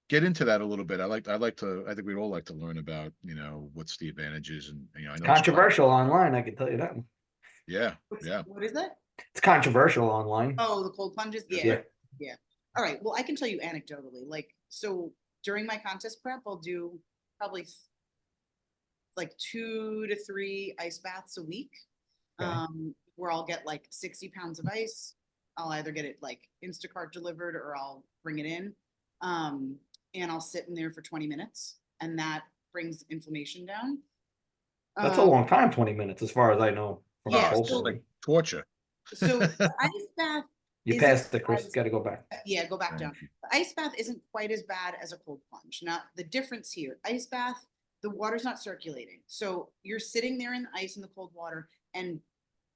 get into that a little bit. I think we'd all like to learn about, what's the advantages, and I know it's a lot. Controversial online, I can tell you that. Yeah, yeah. What is that? It's controversial online. Oh, the cold plunges? Yeah. Yeah. Yeah. All right. Well, I can tell you anecdotally. Like, so during my contest prep, I'll do probably like 2 to 3 ice baths a week. Okay. Where I'll get like 60 pounds of ice. I'll either get it like Instacart delivered or I'll bring it in. And I'll sit in there for 20 minutes and that brings inflammation down. That's a long time, 20 minutes, as far as I know from Yeah, a cold It's so- plunge. like torture. So the ice bath You isn't passed it, Chris. as- Got to go back. Yeah, go back Thank down. you. The ice bath isn't quite as bad as a cold plunge. Now, the difference here, ice bath, the water's not circulating. So you're sitting there in the ice in the cold water and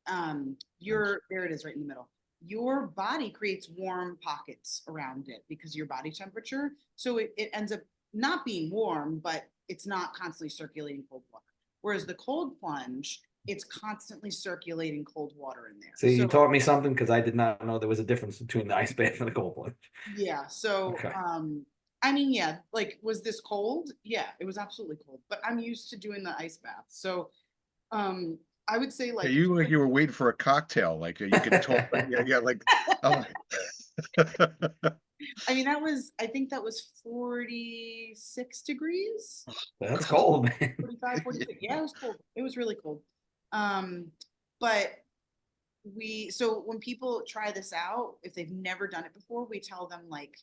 there it is right in the middle. Your body creates warm pockets around it because of your body temperature. So it ends up not being warm, but it's not constantly circulating cold water. Whereas the cold plunge, it's constantly circulating cold water in there. So you So- taught me something because I did not know there was a difference between the ice bath and the cold plunge. Yeah. So, Okay. I mean, yeah, like, was this cold? Yeah, it was absolutely cold, but I'm used to doing the ice bath. So, I would say Yeah, like, you like you were waiting for a cocktail, like you could talk. Yeah, like. Oh. I mean, I think that was 46 degrees, That's cold, man. 45, 46. Yeah, it was cold. It was really cold. But so when people try this out, if they've never done it before, we tell them like,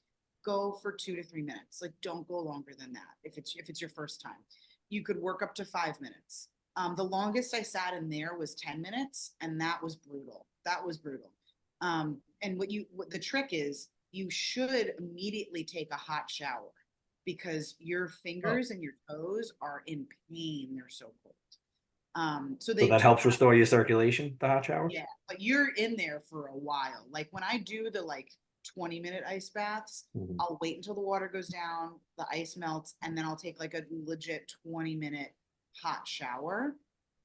go for 2 to 3 minutes. Like, don't go longer than that. If it's your first time, you could work up to 5 minutes. The longest I sat in there was 10 minutes, and that was brutal. That was brutal. And what the trick is, you should immediately take a hot shower because your fingers and your toes are in pain. They're so cold. So So that helps restore your circulation, the hot shower? Yeah, but you're in there for a while. Like when I do the 20-minute ice baths, Mhm. I'll wait until the water goes down, the ice melts, and then I'll take like a legit 20-minute hot shower.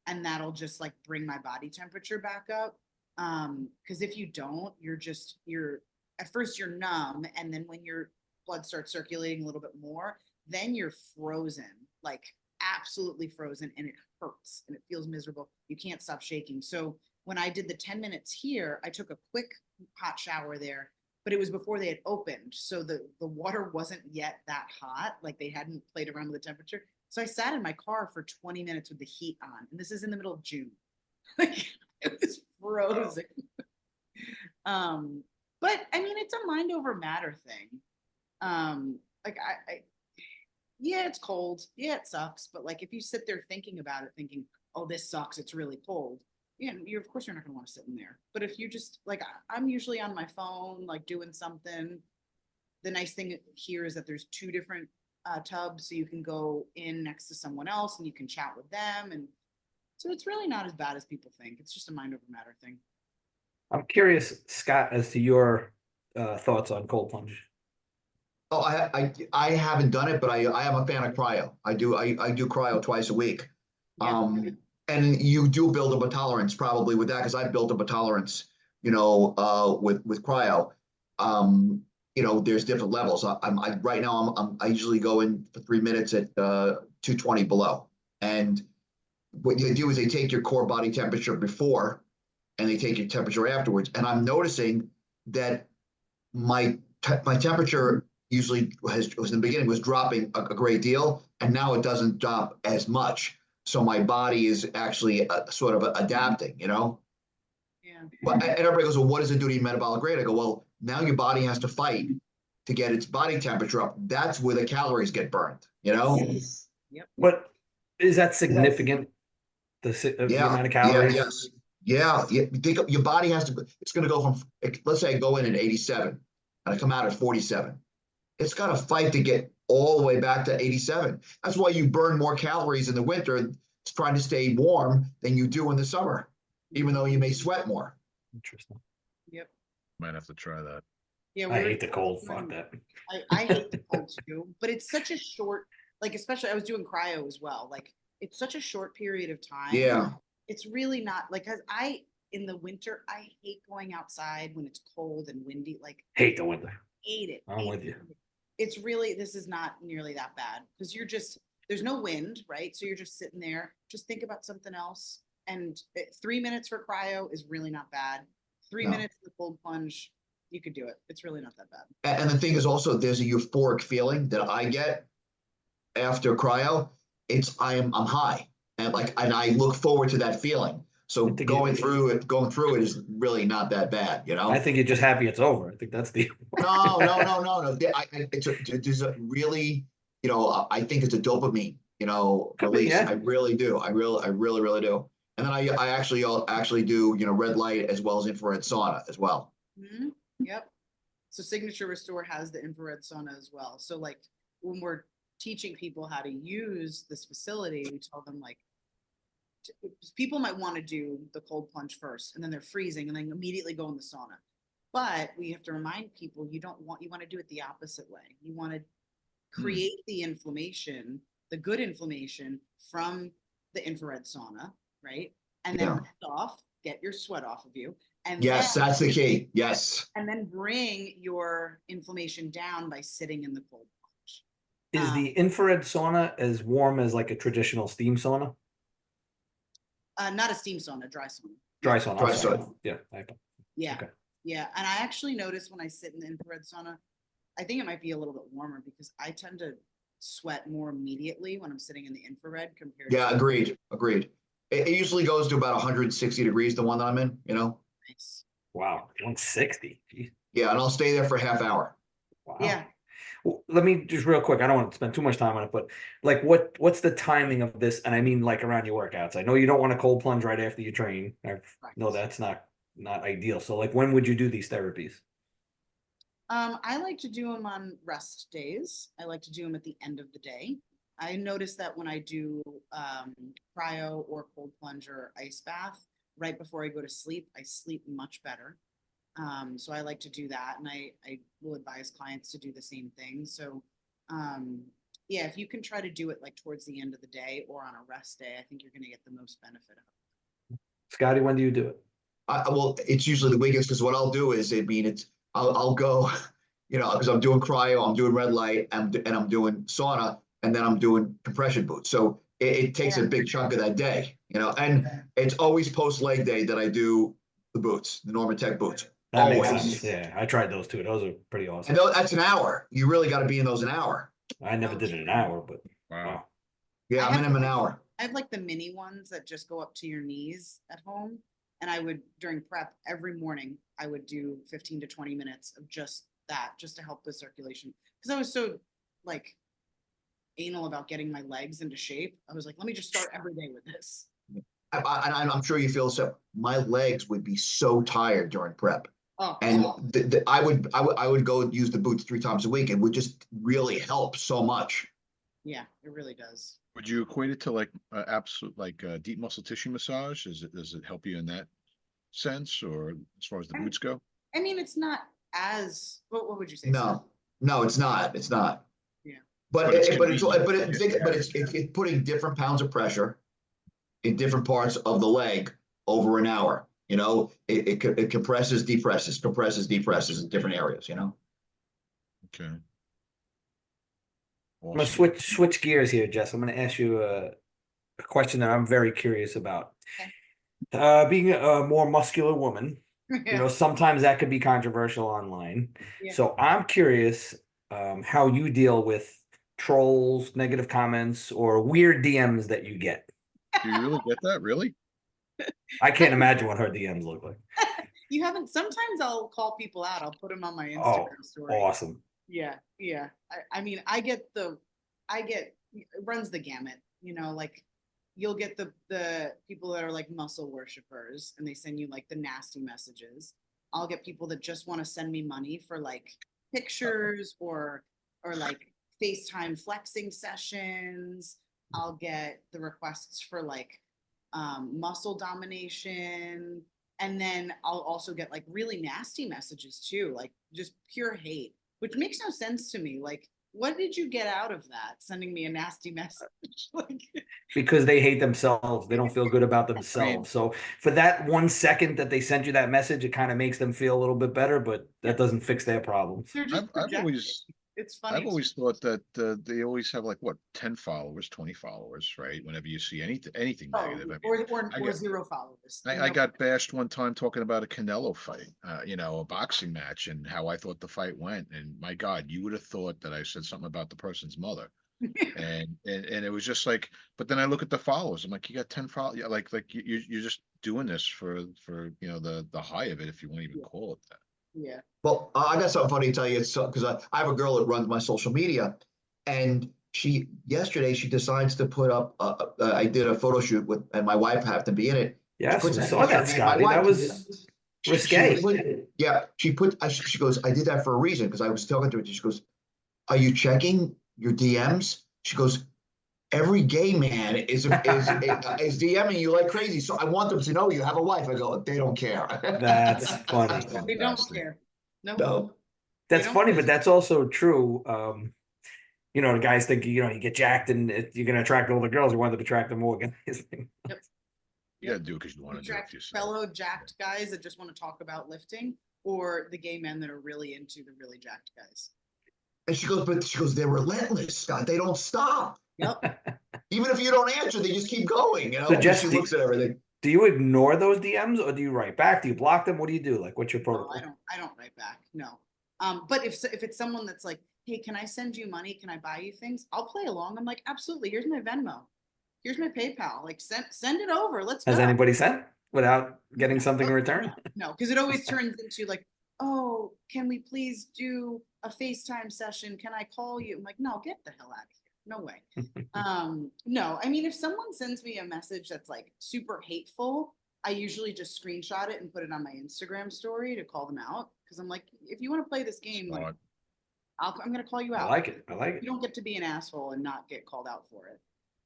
And that'll just like bring my body temperature back up. Because if you don't, you're at first you're numb, and then when your blood starts circulating a little bit more, then you're frozen, like absolutely frozen, and it hurts and it feels miserable. You can't stop shaking. So when I did the 10 minutes here, I took a quick hot shower there, but it was before they had opened. So the water wasn't yet that hot. Like they hadn't played around with the temperature. So I sat in my car for 20 minutes with the heat on. And this is in the middle of June. Like it was frozen. But I mean, it's a mind over matter thing. Like yeah, it's cold. Yeah, it sucks. But like if you sit there thinking about it, thinking, oh, this sucks, it's really cold. Yeah, you of course you're not gonna want to sit in there. But if you just like I'm usually on my phone, like doing something. The nice thing here is that there's two different tubs, so you can go in next to someone else and you can chat with them. And so it's really not as bad as people think. It's just a mind over matter thing. I'm curious, Scott, as to your thoughts on cold plunge. Oh, I haven't done it, but I am a fan of cryo. I do cryo twice a week. Yeah. And you do build up a tolerance probably with that because I've built up a tolerance, with cryo. There's different levels. Right now I usually go in for 3 minutes at 220 below. And what you do is they take your core body temperature before and they take your temperature afterwards. And I'm noticing that my temperature usually was in the beginning was dropping a great deal, and now it doesn't drop as much. So my body is actually sort of adapting, Yeah. But and everybody goes, well, what does it do to your metabolic rate? I go, well, now your body has to fight to get its body temperature up. That's where the calories get burned, Yep. But is that significant? The Yeah, amount of yeah, calories? yes. Yeah, your body has to, it's going to go from, let's say I go in at 87 and I come out at 47. It's got to fight to get all the way back to 87. That's why you burn more calories in the winter trying to stay warm than you do in the summer, even though you may sweat more. Interesting. Yep. Might have to try that. Yeah, I hate the cold. Fuck that. I hate the cold too, but it's such a short, like especially I was doing cryo as well. Like it's such a short period of time. Yeah. It's really not like, cause in the winter, I hate going outside when it's cold and windy. Like Hate the winter. hate it. I'm with you. It's really, this is not nearly that bad because there's no wind, right? So you're just sitting there, just think about something else. And 3 minutes for cryo is really not bad. 3 minutes for the cold plunge, you could do it. It's really not that bad. And the thing is also there's a euphoric feeling that I get after cryo. I'm high and I look forward to that feeling. So going through it is really not that bad, I think you're just happy it's over. I think that's the. No. There's a really, I think it's a dopamine, release. Yeah. I really do. I really do. And then I actually do, red light as well as infrared sauna as well. Mhm. Yep. So Signature Restore has the infrared sauna as well. So like when we're teaching people how to use this facility, we tell them like, people might want to do the cold plunge first and then they're freezing and then immediately go in the sauna. But we have to remind people you want to do it the opposite way. You want to create the inflammation, the good inflammation from the infrared sauna, right? And then get your sweat off of you. And yes, that's the key. Yes. And then bring your inflammation down by sitting in the cold plunge. Is the infrared sauna as warm as like a traditional steam sauna? Not a steam sauna, dry sauna. Dry sauna. Dry sauna. Yeah. Yeah. Okay. Yeah. And I actually notice when I sit in the infrared sauna, I think it might be a little bit warmer because I tend to sweat more immediately when I'm sitting in the infrared compared to. Agreed. It usually goes to about 160 degrees, the one that I'm in, Nice. Wow. 160. Jeez. Yeah. And I'll stay there for a half hour. Wow. Yeah. Well, let me just real quick. I don't want to spend too much time on it, but like what's the timing of this? And I mean like around your workouts. I know you don't want to cold plunge right after you train. No, that's not ideal. So like when would you do these therapies? I like to do them on rest days. I like to do them at the end of the day. I notice that when I do cryo or cold plunge or ice bath, right before I go to sleep, I sleep much better. So I like to do that. And I will advise clients to do the same thing. So yeah, if you can try to do it like towards the end of the day or on a rest day, I think you're going to get the most benefit of it. Scotty, when do you do it? Well, it's usually the weekends because what I'll do is, I'll go, because I'm doing cryo, I'm doing red light, and I'm doing sauna, and then I'm doing compression boots. So it takes a big chunk of that day, and it's always post leg day that I do the boots, the Normatec boots. That makes sense. Yeah, I tried those too. Those are pretty awesome. And that's an hour. You really got to be in those an hour. I never did it an hour, but wow. Yeah, I'm in them an hour. I have like the mini ones that just go up to your knees at home. And I would, during prep, every morning, I would do 15 to 20 minutes of just that, just to help the circulation. Because I was so like anal about getting my legs into shape. I was like, let me just start every day with this. I'm sure you feel so. My legs would be so tired during prep. Oh, And so I would go use the boots 3 times a week. It would just really help so much. yeah, it really does. Would you equate it to like absolute like deep muscle tissue massage? Does it help you in that sense, or as far as the boots go? I mean, it's not as, what would you say? No, no, it's not. It's not. Yeah. But But it's it's putting different pounds of pressure in different parts of the leg over an hour. You know, it compresses, depresses in different areas. You know. Okay. I'm gonna Awesome. switch gears here, Jess. I'm gonna ask you a question that I'm very curious about. Being a more muscular woman, you know, sometimes that could be controversial online. Yeah. So I'm curious how you deal with trolls, negative comments, or weird DMs that you get. Do you really get that? Really? I can't imagine what her DMs look like. You haven't, sometimes I'll call people out. I'll put them on my Oh, Instagram story. awesome. Yeah, yeah. I mean, it runs the gamut, you know, like you'll get the people that are like muscle worshipers and they send you like the nasty messages. I'll get people that just want to send me money for like pictures or like FaceTime flexing sessions. I'll get the requests for like muscle domination. And then I'll also get like really nasty messages too, like just pure hate, which makes no sense to me. Like, what did you get out of that? Sending me a nasty message? Like, Because they hate themselves. They don't feel good about I mean, themselves. So for that 1 second that they sent you that message, it kind of makes them feel a little bit better, but that doesn't fix their problems. they're just I've projecting. always It's funny. I've always thought that they always have like what 10 followers, 20 followers, right? Whenever you see anything negative. I mean, I or got 0 followers. I got bashed one time talking about a Canelo fight, you know, a boxing match, and how I thought the fight went. And my God, you would have thought that I said something about the person's mother. And it was just like, but then I look at the followers. I'm like, you got 10 followers. Yeah, like you're just doing this for you know the high of it, if you want to even call it that. Yeah. Well, I got something funny to tell you. It's because I have a girl that runs my social media, and yesterday she decides to put up. I did a photo shoot with, and my wife happened to be in it. Yes, Puts we a saw picture that, of me and my Scotty. That wife. was risque. Yeah, she goes, I did that for a reason because I was talking to her. She goes, are you checking your DMs? She goes, every gay man is DMing you like crazy. So I want them to know you have a wife. I go, they don't care. That's funny. They don't Fantastic. care. No. No. That's don't funny, care. but that's also true. You know, the guys think, you know, you get jacked and you're going to attract older girls. You want them to attract them more guys. You gotta do it because you want to do it Attract for yourself. fellow jacked guys that just want to talk about lifting, or the gay men that are really into the really jacked guys. And she goes, they're relentless, Scott. They don't stop. Yep. Even if you don't answer, they just keep going. You know, So, 'cause Jess, she looks at everything. do you ignore those DMs or do you write back? Do you block them? What do you do? Like, what's your No, protocol? I don't write back. No. But if it's someone that's like, hey, can I send you money? Can I buy you things? I'll play along. I'm like, absolutely. Here's my Venmo. Here's my PayPal. Like, send it over. Let's go. Has anybody sent without getting something in return? No, because it always turns into like, oh, can we please do a FaceTime session? Can I call you? I'm like, no, get the hell out of here. No way. No, I mean, if someone sends me a message that's like super hateful, I usually just screenshot it and put it on my Instagram story to call them out. Cause I'm like, if you want to play this game, like, Smart. I'm going to call you I out. like it. I like it. You don't get to be an asshole and not get called out for it.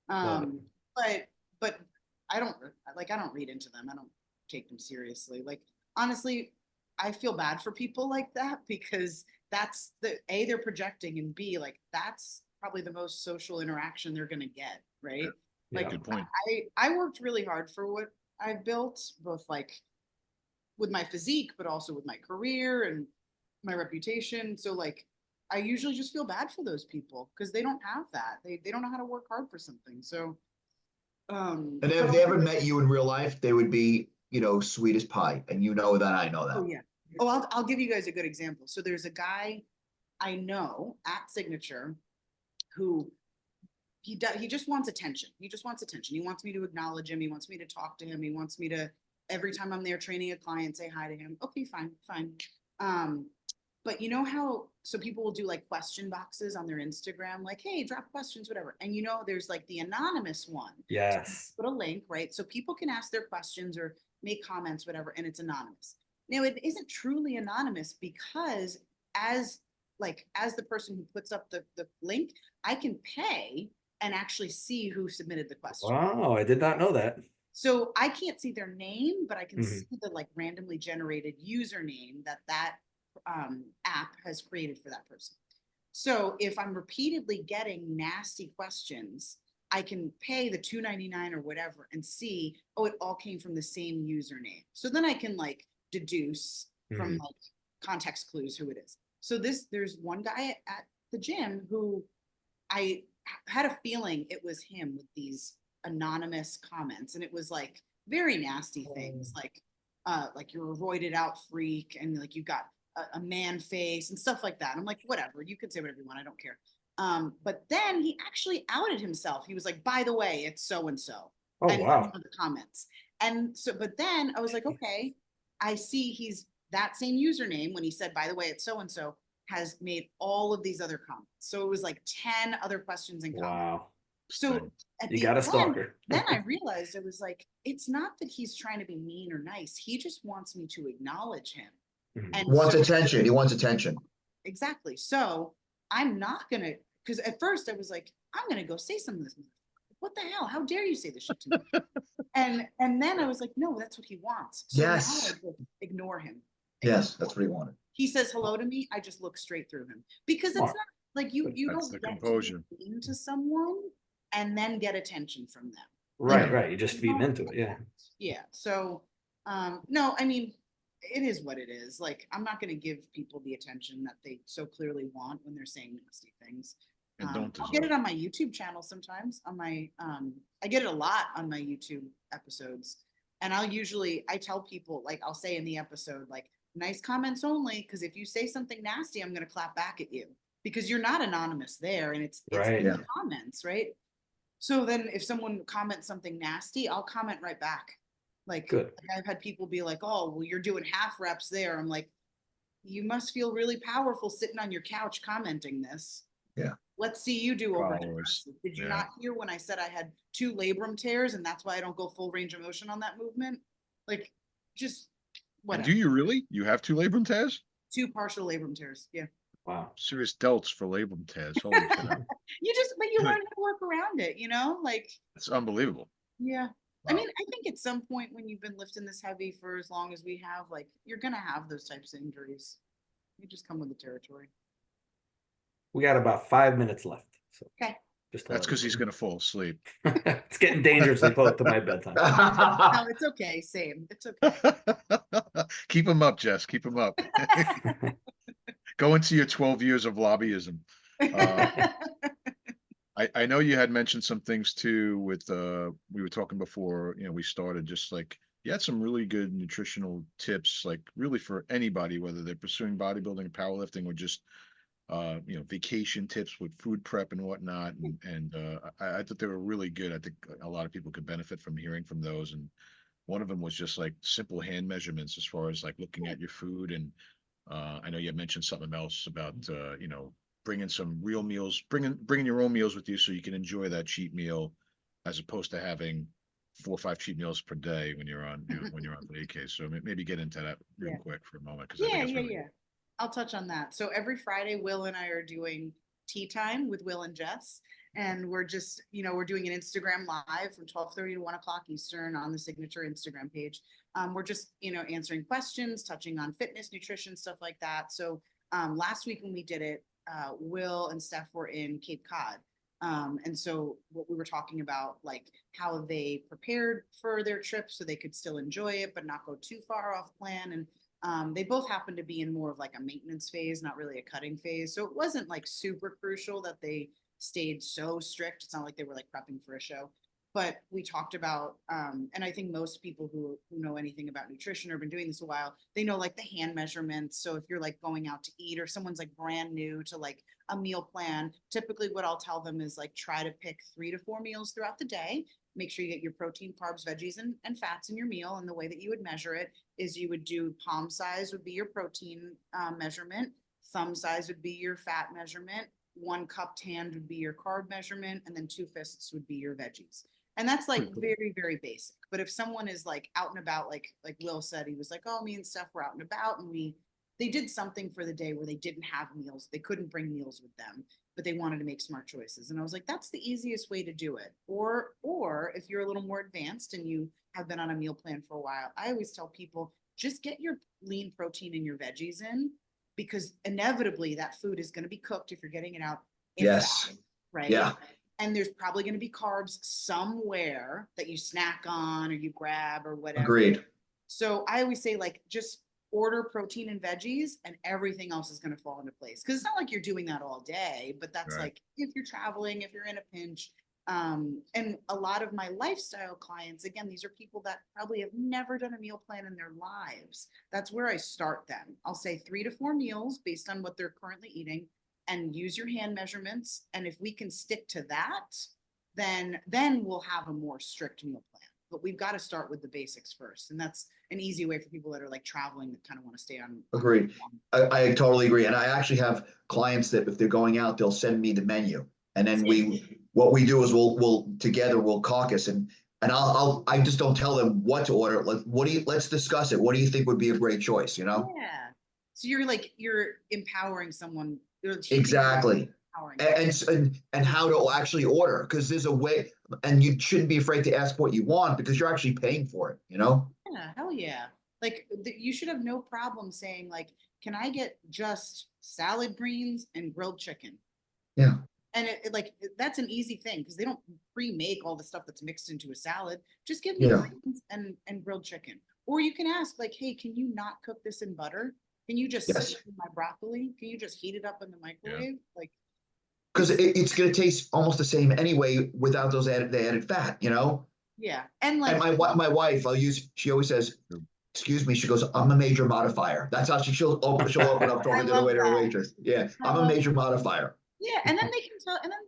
Love it. But I don't read into them. I don't take them seriously. Like, honestly, I feel bad for people like that because that's they're projecting, and B, like, that's probably the most social interaction they're going to get. Right. Yeah. Like, Good point. I worked really hard for what I've built, both like with my physique, but also with my career and my reputation. So like, I usually just feel bad for those people because they don't have that. They don't know how to work hard for something. So, And if they ever met you in real life, they would be, you know, sweet as pie. And you know that, I know that. oh yeah. Oh, I'll give you guys a good example. So there's a guy I know at Signature who he just wants attention. He just wants attention. He wants me to acknowledge him. He wants me to talk to him. He wants me to, every time I'm there training a client, say hi to him. Okay, fine. But you know how so people will do like question boxes on their Instagram, like, hey, drop questions, whatever. And there's like the anonymous one. Yes. Put a link, right? So people can ask their questions or make comments, whatever, and it's anonymous. Now it isn't truly anonymous because as the person who puts up the link, I can pay and actually see who submitted the question. Wow, I did not know that. So I can't see their name, but I can Mhm. see the like randomly generated username that app has created for that person. So if I'm repeatedly getting nasty questions, I can pay the $2.99 or whatever and see, oh, it all came from the same username. So then I can like deduce from like context clues who it is. So there's one guy at the gym who I had a feeling it was him with these anonymous comments, and it was like very nasty things, like you're a roided out freak, and like you got a man face and stuff like that. I'm like, whatever, you can say whatever you want, I don't care. But then he actually outed himself. He was like, by the way, it's so and so. Oh, And wow. one of the comments. And so, but then I was like, okay, I see he's that same username when he said, by the way, it's so and so, has made all of these other comments. So it was like 10 other questions in comments. Wow. So at You the got a end, stalker. then I realized it was like, it's not that he's trying to be mean or nice. He just wants me to acknowledge him. Mhm. And He wants so- attention. He wants attention. Exactly. So I'm not gonna, because at first I was like, I'm gonna go say some of this. What the hell? How dare you say this shit to me? and then I was like, no, that's what he wants. So now I Yes. just ignore him. Yes, that's what he wanted. He says hello to me, I just look straight through him because it's Smart. not like you That's don't the get composure. to be mean to someone and then get attention from them. Right, right. You just feed them into it. Yeah. Yeah. So no, I mean, it is what it is. Like, I'm not gonna give people the attention that they so clearly want when they're saying nasty things. And don't I'll get deserve it on my YouTube channel sometimes. On my I get it a lot on my YouTube episodes. And I tell people, like, I'll say in the episode, like, nice comments only, because if you say something nasty, I'm gonna clap back at you because you're not anonymous there, and it's Right. in the Yeah. comments, right? So then if someone comments something nasty, I'll comment right back. Like, Good. I've had people be like, oh, well, you're doing half reps there. I'm like, you must feel really powerful sitting on your couch commenting this. Yeah. Let's see you do overhead Followers. presses. Did you Yeah. not hear when I said I had 2 labrum tears and that's why I don't go full range of motion on that movement? Like, just And whatever. do you really? You have 2 labrum tears? 2 partial labrum tears. Yeah. Wow. Serious delts for labrum tears. Holy cow. But you learn how to work around it, like, It's unbelievable. yeah. I Wow. mean, I think at some point when you've been lifting this heavy for as long as we have, like, you're gonna have those types of injuries. You just come with the territory. We got about 5 minutes left. So Okay. just That's because he's gonna fall asleep. It's getting dangerously close to my bedtime. No, it's okay. Same. It's okay. Keep him up, Jess. Keep him up. Go into your 12 years of lobbyism. I know you had mentioned some things too with we were talking before, we started, just like you had some really good nutritional tips, like really for anybody, whether they're pursuing bodybuilding, powerlifting, or just vacation tips with food prep and whatnot. And I thought they were really good. I think a lot of people could benefit from hearing from those. And one of them was just like simple hand measurements as far as like looking at your food. And I know you had mentioned something else about bringing some real meals, bringing your own meals with you so you can enjoy that cheat meal, as opposed to having 4 or 5 cheat meals per day when you're on vacay. So maybe get into that real Yeah. quick for a moment, because I think Yeah, it's yeah, really yeah. I'll touch on that. So every Friday, Will and I are doing tea time with Will and Jess. And we're just, we're doing an Instagram live from 12:30 to 1 o'clock Eastern on the signature Instagram page. We're just, answering questions, touching on fitness, nutrition, stuff like that. So last week when we did it, Will and Steph were in Cape Cod. And so what we were talking about, like how they prepared for their trip so they could still enjoy it, but not go too far off plan. And they both happened to be in more of like a maintenance phase, not really a cutting phase. So it wasn't like super crucial that they stayed so strict. It's not like they were like prepping for a show. But we talked about, and I think most people who know anything about nutrition or been doing this a while, they know like the hand measurements. So if you're like going out to eat or someone's like brand new to like a meal plan, typically what I'll tell them is like try to pick 3 to 4 meals throughout the day. Make sure you get your protein, carbs, veggies, and fats in your meal. And the way that you would measure it is you would do palm size would be your protein measurement. thumb size would be your fat measurement, 1 cupped hand would be your carb measurement, and then 2 fists would be your veggies. And that's like Pretty cool. very, very basic. But if someone is like out and about, like Will said, he was like, oh, me and Steph were out and about, and they did something for the day where they didn't have meals. They couldn't bring meals with them, but they wanted to make smart choices. And I was like, that's the easiest way to do it. Or if you're a little more advanced and you have been on a meal plan for a while, I always tell people, just get your lean protein and your veggies in, because inevitably that food is going to be cooked if you're getting it out. Yes. Fat, right. Yeah. And there's probably going to be carbs somewhere that you snack on or you grab or whatever. Agreed. So I always say, like, just order protein and veggies and everything else is going to fall into place. Cause it's not like you're doing that all day, but that's Right. like, if you're traveling, if you're in a pinch. And a lot of my lifestyle clients, again, these are people that probably have never done a meal plan in their lives. That's where I start them. I'll say 3 to 4 meals based on what they're currently eating, and use your hand measurements. And if we can stick to that, then we'll have a more strict meal plan. But we've got to start with the basics first. And that's an easy way for people that are like traveling that kind of want to stay on. Agreed. I totally agree. And I actually have clients that if they're going out, they'll send me the menu. And then what we do is we'll together, we'll caucus and I just don't tell them what to order. Like, let's discuss it. What do you think would be a great choice? You know? Yeah. So you're empowering someone. You're teaching them Exactly. empowering them. And how to actually order, because there's a way, and you shouldn't be afraid to ask what you want because you're actually paying for it, you know? Yeah, hell yeah. Like you should have no problem saying like, can I get just salad greens and grilled chicken? Yeah. And that's an easy thing because they don't pre-make all the stuff that's mixed into a salad. Just give me greens and grilled chicken. Or you can ask like, hey, can you not cook this in butter? Can you just season my broccoli? Can you just heat it up in the microwave? Like, because it's going to taste almost the same anyway without those added fat, you know? Yeah. And like my wife, she always says, excuse me, she goes, I'm a major modifier. That's how she'll open up talking to the waiter or waitress. Yeah, I'm a major modifier. Yeah, and then they can tell, and then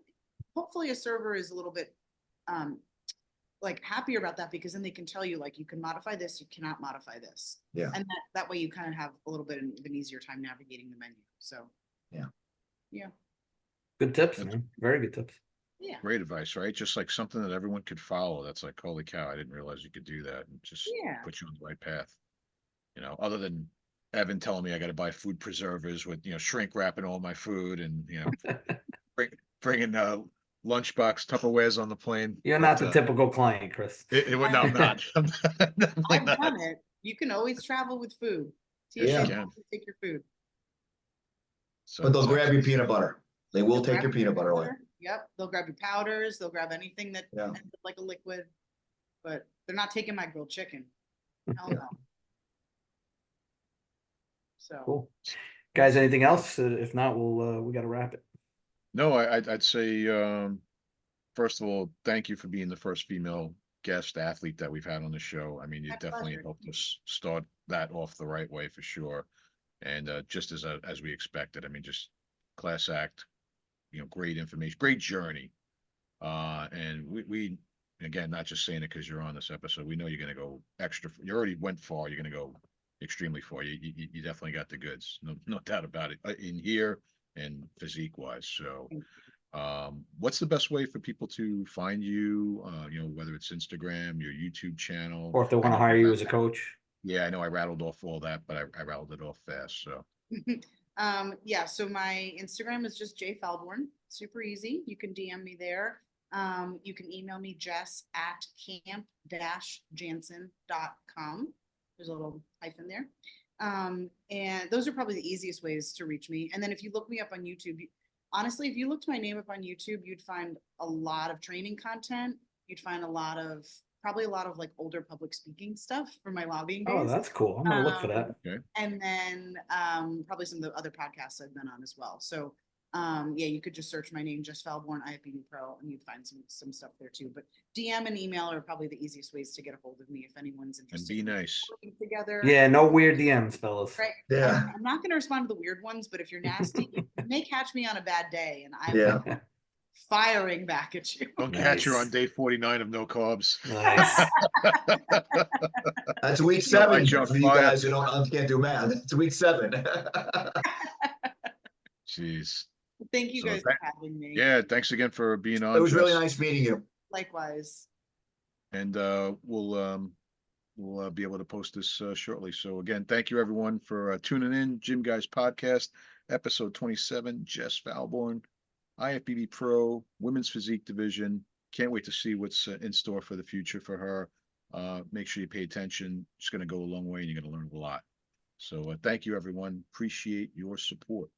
hopefully a server is a little bit like happier about that, because then they can tell you like, you can modify this, you cannot modify this. Yeah. And that way you kind of have a little bit of an easier time navigating the menu. So yeah. Good tips, man. Very good tips. Yeah. Great advice, right? Just like something that everyone could follow. That's like, holy cow, I didn't realize you could do that, and just put you on the right path. You know, other than Evan telling me I got to buy food preservers with, shrink wrapping all my food, and, bringing lunchbox Tupperwares on the plane. You're not the typical client, Chris. No, I'm not. I'm definitely I've not. done it. You can always travel with food. Yeah. Take your food. So But they'll grab your peanut butter. They will take your peanut butter away. Yep. They'll grab your powders. They'll grab anything that ends up like a liquid, but they're not taking my grilled chicken. Hell no. So Cool. Guys, anything else? If not, we got to wrap it. No, I'd say, first of all, thank you for being the first female guest athlete that we've had on the show. I mean, you definitely helped us start that off the right way for sure. And just as we expected, I mean, just class act, great information, great journey. And we again, not just saying it because you're on this episode, we know you're going to go extra. You already went far. You're going to go extremely far. You definitely got the goods. No doubt about it, in here and physique wise. So what's the best way for people to find you? Whether it's Instagram, your YouTube channel, or if they want to hire you as a coach. Yeah, I know I rattled off all that, but I rattled it off fast. So so my Instagram is just Jay Falborn. Super easy. You can DM me there. You can email me, Jess at camp-jansen.com. There's a little hyphen there. And those are probably the easiest ways to reach me. And then if you look me up on YouTube, honestly, if you looked my name up on YouTube, you'd find a lot of training content. You'd find probably a lot of like older public speaking stuff from my lobbying days. Oh, that's cool. I'm gonna look for that. Okay. And then probably some of the other podcasts I've been on as well. So you could just search my name, Jess Falborn, IFBB Pro, and you'd find some stuff there too. But DM and email are probably the easiest ways to get a hold of me if anyone's interested. And be nice. Working together. Yeah, no weird DMs, fellas. Right. Yeah. I'm not going to respond to the weird ones, but if you're nasty, you may catch me on a bad day, and I'm firing back at you. Don't catch her on day 49 of no carbs. Nice. That's week 7 for you guys who can't do math. It's week 7. Jeez. Thank you So guys for having me. yeah, thanks again for being on. It was really Jess. nice meeting you. Likewise. And we'll be able to post this shortly. So again, thank you everyone for tuning in. Gym Guys Podcast, episode 27. Jess Falborn, IFBB Pro, Women's Physique Division. Can't wait to see what's in store for the future for her. Make sure you pay attention. It's going to go a long way, and you're going to learn a lot. So thank you everyone. Appreciate your support.